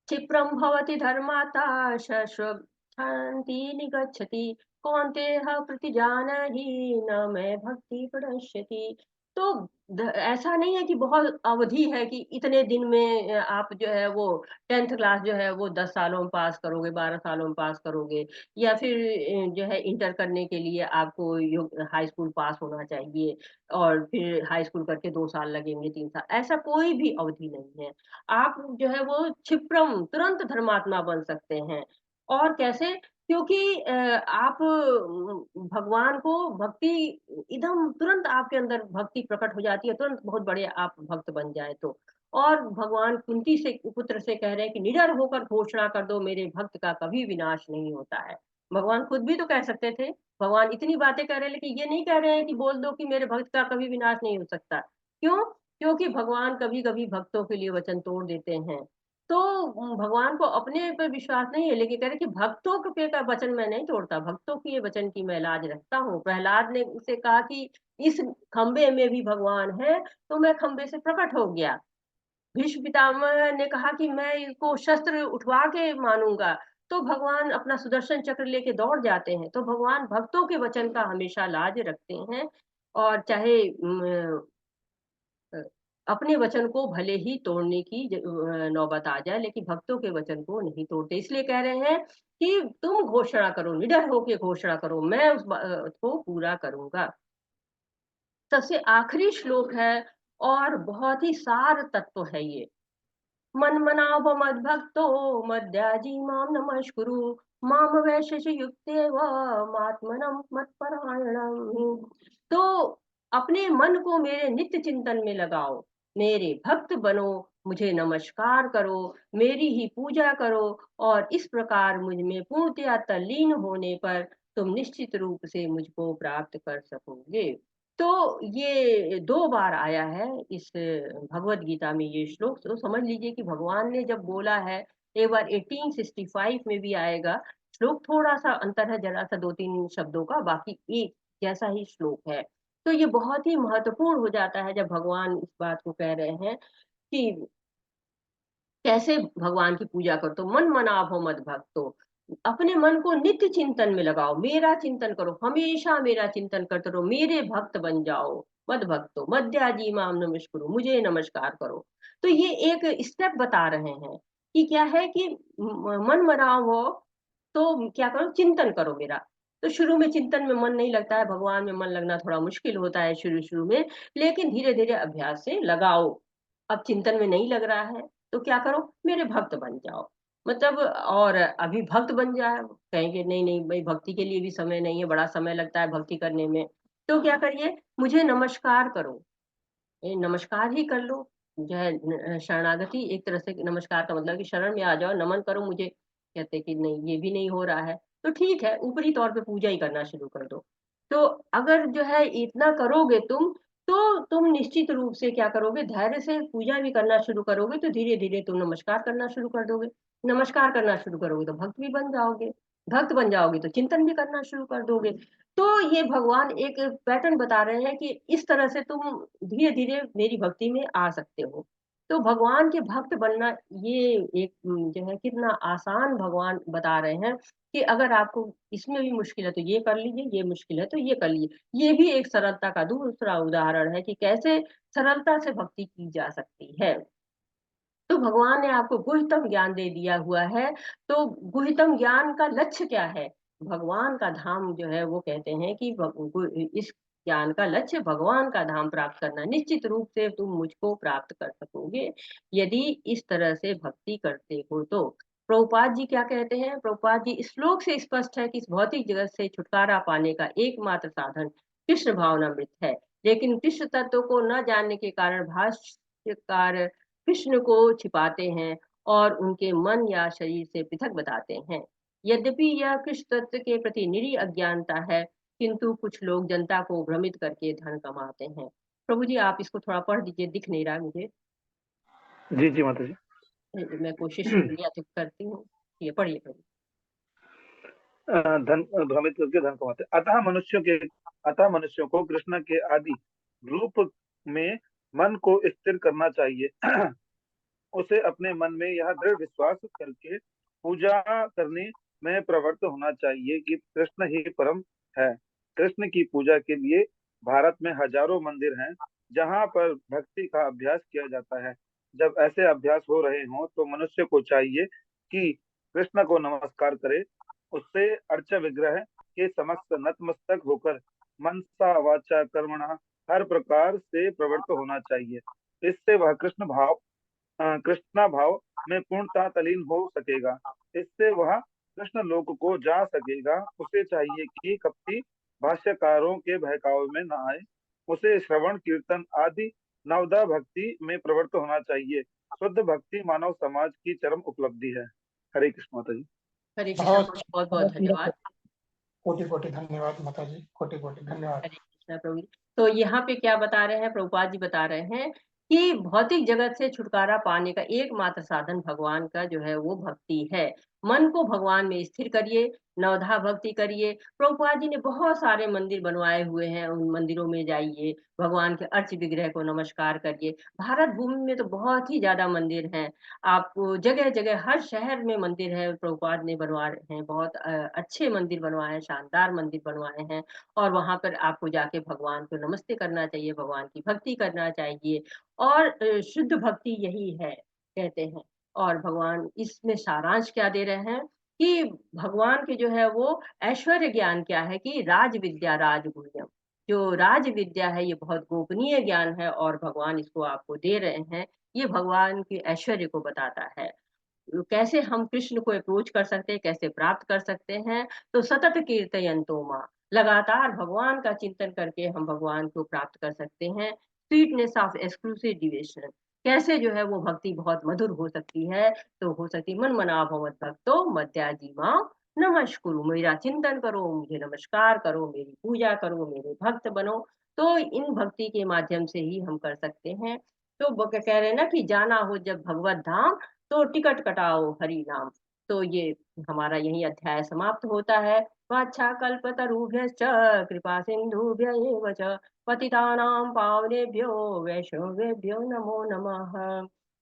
क्षिप्रं भवति धर्मात्मा शश्वत्थन्ति निगच्छति कौन्तेय प्रतिजानहि न मैं भक्ति प्रणश्यति। तो ऐसा नहीं है कि बहुत अवधि है कि इतने दिन में आप जो है वो 10th क्लास जो है वो 10 सालों में पास करोगे, 12 सालों में पास करोगे या फिर जो है इंटर करने के लिए आपको हाई स्कूल पास होना चाहिए और फिर हाई स्कूल करके 2 साल लगेंगे, 3 साल, ऐसा कोई भी अवधि नहीं है। आप जो है वो क्षिप्रम तुरंत धर्मात्मा बन सकते हैं। और कैसे? क्योंकि आप भगवान को भक्ति एकदम तुरंत आपके अंदर भक्ति प्रकट हो जाती है, तुरंत बहुत बड़े आप भक्त बन जाएँ तो। और भगवान कुंती से पुत्र से कह रहे हैं कि निडर होकर घोषणा कर दो मेरे भक्त का कभी विनाश नहीं होता है। भगवान खुद भी तो कह सकते थे। भगवान इतनी बातें कह रहे हैं लेकिन ये नहीं कह रहे हैं कि बोल दो कि मेरे भक्त का कभी विनाश नहीं हो सकता। क्यों? क्योंकि भगवान कभी-कभी भक्तों के लिए वचन तोड़ देते हैं। तो भगवान को अपने पे विश्वास नहीं है, लेकिन कह रहे कि भक्तों के पे का वचन मैं नहीं तोड़ता, भक्तों की ये वचन की मैं लाज रखता हूँ। प्रहलाद ने उसे कहा कि इस खंबे में भी भगवान है, तो मैं खंबे से प्रकट हो गया। भीष्म पितामह ने कहा कि मैं इसको शस्त्र उठवा के मानूंगा, तो भगवान अपना सुदर्शन चक्र लेके दौड़ जाते हैं। तो भगवान भक्तों के वचन का हमेशा लाज रखते हैं, और चाहे अ, अपने वचन को भले ही तोड़ने की नौबत आ जाए, लेकिन भक्तों के वचन को नहीं तोड़ते। इसलिए कह रहे हैं कि तुम घोषणा करो, निडर होके घोषणा करो, मैं उस को पूरा करूंगा। सबसे आखिरी श्लोक है, और बहुत ही सार तत्व है ये। मन्मनाभ मद्भक्तो मद्याजी माम नमस्कुरु माम वैशेष युक्तेव मात्मनम मत्परायणम। तो अपने मन को मेरे नित्य चिंतन में लगाओ, मेरे भक्त बनो, मुझे नमस्कार करो, मेरी ही पूजा करो, और इस प्रकार मुझ में पूर्णतया तल्लीन होने पर तुम निश्चित रूप से मुझको प्राप्त कर सकोगे। तो ये 2 बार आया है इस भगवत गीता में ये श्लोक। तो समझ लीजिए कि भगवान ने जब बोला है, एक बार 1865 में भी आएगा श्लोक, थोड़ा-सा अंतर है जरा-सा 2-3 शब्दों का, बाकी एक जैसा ही श्लोक है। तो ये बहुत ही महत्वपूर्ण हो जाता है जब भगवान इस बात को कह रहे हैं कि कैसे भगवान की पूजा करो। तो मन मनाभो मद भक्तो, अपने मन को नित्य चिंतन में लगाओ, मेरा चिंतन करो, हमेशा मेरा चिंतन करते रहो, मेरे भक्त बन जाओ। मद भक्तो मद्याजी माम नमस्कुरु, मुझे नमस्कार करो। तो ये एक स्टेप बता रहे हैं कि क्या है कि मन मनाव हो तो क्या करो, चिंतन करो मेरा। तो शुरू में चिंतन में मन नहीं लगता है, भगवान में मन लगना थोड़ा मुश्किल होता है शुरू शुरू में, लेकिन धीरे धीरे अभ्यास से लगाओ। अब चिंतन में नहीं लग रहा है, तो क्या करो, मेरे भक्त बन जाओ। मतलब, और अभी भक्त बन जाए, कहेंगे नहीं नहीं भाई, भक्ति के लिए भी समय नहीं है, बड़ा समय लगता है भक्ति करने में। तो क्या करिए, मुझे नमस्कार करो, नमस्कार ही कर लो। जो है शरणागति, एक तरह से नमस्कार का मतलब कि शरण में आ जाओ, नमन करो मुझे। कहते कि नहीं, ये भी नहीं हो रहा है, तो ठीक है, ऊपरी तौर पे पूजा ही करना शुरू कर दो। तो अगर जो है इतना करोगे तुम, तो तुम निश्चित रूप से क्या करोगे, धैर्य से पूजा भी करना शुरू करोगे, तो धीरे धीरे तुम नमस्कार करना शुरू कर दोगे। नमस्कार करना शुरू करोगे तो भक्त भी बन जाओगे, भक्त बन जाओगे तो चिंतन भी करना शुरू कर दोगे। तो ये भगवान एक पैटर्न बता रहे हैं कि इस तरह से तुम धीरे धीरे मेरी भक्ति में आ सकते हो। तो भगवान के भक्त बनना, ये एक जो है कितना आसान भगवान बता रहे हैं कि अगर आपको इसमें भी मुश्किल है तो ये कर लीजिए, ये मुश्किल है तो ये कर लीजिए। ये भी एक सरलता का दूसरा उदाहरण है कि कैसे सरलता से भक्ति की जा सकती है। तो भगवान ने आपको गुह्यतम ज्ञान दे दिया हुआ है। तो गुह्यतम ज्ञान का लक्ष्य क्या है? भगवान का धाम जो है, वो कहते हैं कि इस ज्ञान का लक्ष्य भगवान का धाम प्राप्त करना। निश्चित रूप से तुम मुझको प्राप्त कर सकोगे यदि इस तरह से भक्ति करते हो तो। प्रभुपाद जी क्या कहते हैं? प्रभुपाद जी, इस श्लोक से स्पष्ट है कि इस भौतिक जगत से छुटकारा पाने का एकमात्र साधन कृष्ण भावनामृत है, लेकिन कृष्ण तत्व को न जानने के कारण भाष्यकार कृष्ण को छिपाते हैं और उनके मन या शरीर से पृथक बताते हैं। यद्यपि यह कृष्ण तत्व के प्रति निरी अज्ञानता है, किंतु कुछ लोग जनता को भ्रमित करके धन कमाते हैं। प्रभु जी, आप इसको थोड़ा पढ़ दीजिए, दिख नहीं रहा मुझे। जी जी माता जी। मैं कोशिश या तो करती हूँ। ये पढ़िए प्रभु। धन भ्रमित करके धन कमाते, अतः मनुष्यों को कृष्ण के आदि रूप में मन को स्थिर करना चाहिए। उसे अपने मन में यह दृढ़ विश्वास करके पूजा करने में प्रवृत्त होना चाहिए कि कृष्ण ही परम है। कृष्ण की पूजा के लिए भारत में हजारों मंदिर हैं जहाँ पर भक्ति का अभ्यास किया जाता है। जब ऐसे अभ्यास हो रहे हों तो मनुष्य को चाहिए कि कृष्ण को नमस्कार करे, उससे अर्चा विग्रह के समक्ष नतमस्तक होकर मनसा वाचा कर्मणा हर प्रकार से प्रवृत्त होना चाहिए। इससे वह कृष्णा भाव में पूर्णतः तलीन हो सकेगा। इससे वह कृष्ण लोक को जा सकेगा। उसे चाहिए कि कपटी भाष्यकारों के बहकावे में न आए। उसे श्रवण कीर्तन आदि नवदा भक्ति में प्रवृत्त होना चाहिए। शुद्ध भक्ति मानव समाज की चरम उपलब्धि है। हरे कृष्ण माता जी। हरे कृष्णा बहुत प्रभु, बहुत बहुत बहुत सुंदर, धन्यवाद। कोटि कोटि धन्यवाद माता जी, कोटि कोटि धन्यवाद। हरे कृष्णा प्रभु जी। तो यहाँ पे क्या बता रहे हैं प्रभुपाद जी? बता रहे हैं कि भौतिक जगत से छुटकारा पाने का एकमात्र साधन भगवान का जो है वो भक्ति है। मन को भगवान में स्थिर करिए, नवधा भक्ति करिए। प्रभुपाद जी ने बहुत सारे मंदिर बनवाए हुए हैं, उन मंदिरों में जाइए, भगवान के अर्च विग्रह को नमस्कार करिए। भारत भूमि में तो बहुत ही ज़्यादा मंदिर हैं, आपको जगह-जगह हर शहर में मंदिर है, प्रभुपाद ने बनवाए हैं, बहुत अच्छे मंदिर बनवाए हैं, शानदार मंदिर बनवाए हैं और वहाँ पर आपको जाके भगवान को नमस्ते करना चाहिए, भगवान की भक्ति करना चाहिए और शुद्ध भक्ति यही है, कहते हैं। और भगवान इसमें सारांश क्या दे रहे हैं कि भगवान के जो है वो ऐश्वर्य ज्ञान क्या है कि राज विद्या राज गुह्यम। जो राज विद्या है ये बहुत गोपनीय ज्ञान है और भगवान इसको आपको दे रहे हैं। ये भगवान के ऐश्वर्य को बताता है। कैसे हम कृष्ण को अप्रोच कर सकते हैं, कैसे प्राप्त कर सकते हैं, तो सतत कीर्तयन्तो मां, लगातार भगवान का चिंतन करके हम भगवान को प्राप्त कर सकते हैं। स्वीटनेस ऑफ एक्सक्लूसिव डिवोशन, कैसे जो है वो भक्ति बहुत मधुर हो सकती है, तो हो सकती मन मना भवत भक्तो मद्याजी मां नमस्कुरु, मेरा चिंतन करो, मुझे नमस्कार करो, मेरी पूजा करो, मेरे भक्त बनो। तो इन भक्ति के माध्यम से ही हम कर सकते हैं। तो कह रहे हैं ना कि जाना हो जब भगवत धाम तो टिकट कटाओ हरि नाम। तो ये हमारा यही अध्याय समाप्त होता है। वाञ्छाकल्पतरुभ्यश्च कृपा सिन्धुभ्य एव च पतितानां पावनेभ्यो वैष्णवेभ्यो नमो नमः।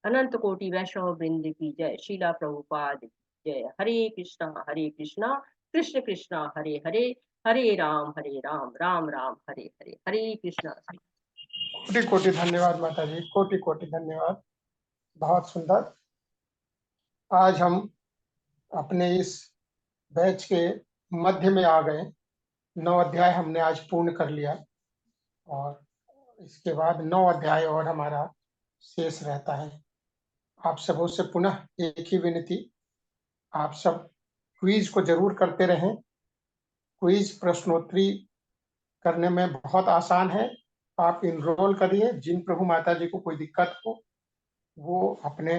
अनंत कोटि वैष्णव वृंद की जय। शीला प्रभुपाद की जय। हरे कृष्णा कृष्ण कृष्णा हरे हरे, हरे राम राम राम हरे हरे। हरे कृष्णा। कोटि कोटि धन्यवाद माता जी, कोटि कोटि धन्यवाद। बहुत सुंदर। आज हम अपने इस बैच के मध्य में आ गए। 9 अध्याय हमने आज पूर्ण कर लिया और इसके बाद 9 अध्याय और हमारा शेष रहता है। आप सबों से पुनः एक ही विनती, आप सब क्विज को जरूर करते रहें। क्विज प्रश्नोत्तरी करने में बहुत आसान है। आप इनरोल करिए। जिन प्रभु माता जी को कोई दिक्कत हो वो अपने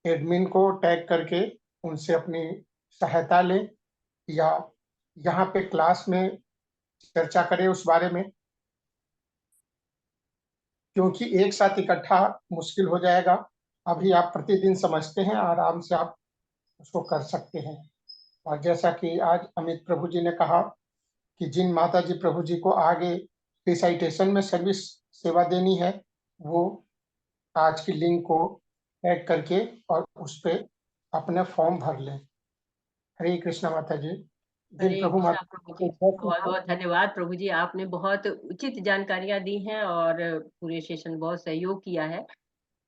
एडमिन को टैग करके उनसे अपनी सहायता लें या यहाँ पे क्लास में चर्चा करें उस बारे में, क्योंकि एक साथ इकट्ठा मुश्किल हो जाएगा। अभी आप प्रतिदिन समझते हैं, आराम से आप उसको कर सकते हैं। और जैसा कि आज अमित प्रभु जी ने कहा कि जिन माता जी प्रभु जी को आगे रिसाइटेशन में सर्विस सेवा देनी है वो आज की लिंक को टैग करके और उस पर अपना फॉर्म भर लें। हरे कृष्णा माता जी। जिन हरे प्रभु कृष्णा माता प्रभु जी। को प्रश्न बहुत हो, बहुत धन्यवाद प्रभु जी, आपने बहुत उचित जानकारियां दी हैं और पूरे सेशन बहुत सहयोग किया है।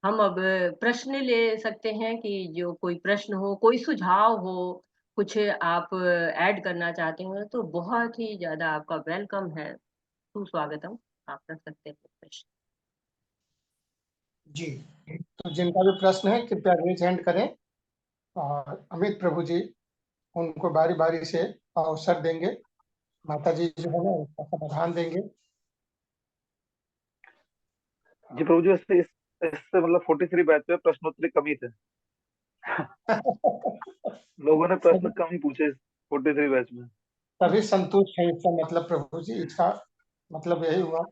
हम अब प्रश्न ले सकते हैं कि जो कोई प्रश्न हो, कोई सुझाव हो, कुछ आप ऐड करना चाहते हो तो बहुत ही ज्यादा आपका वेलकम है, सुस्वागतम। आप रख सकते हैं प्रश्न। जी, तो जिनका भी प्रश्न है कृपया रेज हैंड करें और अमित प्रभु जी उनको बारी बारी से अवसर देंगे। माता जी जो है ना उसका समाधान देंगे। जी प्रभु जी, वैसे इससे मतलब 43 बैच में प्रश्नोत्तरी कम ही थे। लोगों ने प्रश्न सभी कम ही पूछे इस 43 बैच में। सभी संतुष्ट है, इसका मतलब प्रभु जी, इसका मतलब यही हुआ।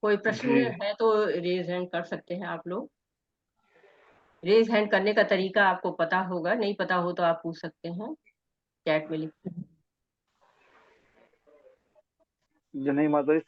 कोई प्रश्न जी है तो रेज हैंड कर सकते हैं आप लोग। रेज हैंड करने का तरीका आपको पता होगा, नहीं पता हो तो आप पूछ सकते हैं चैट में लिख। जी नहीं माता जी,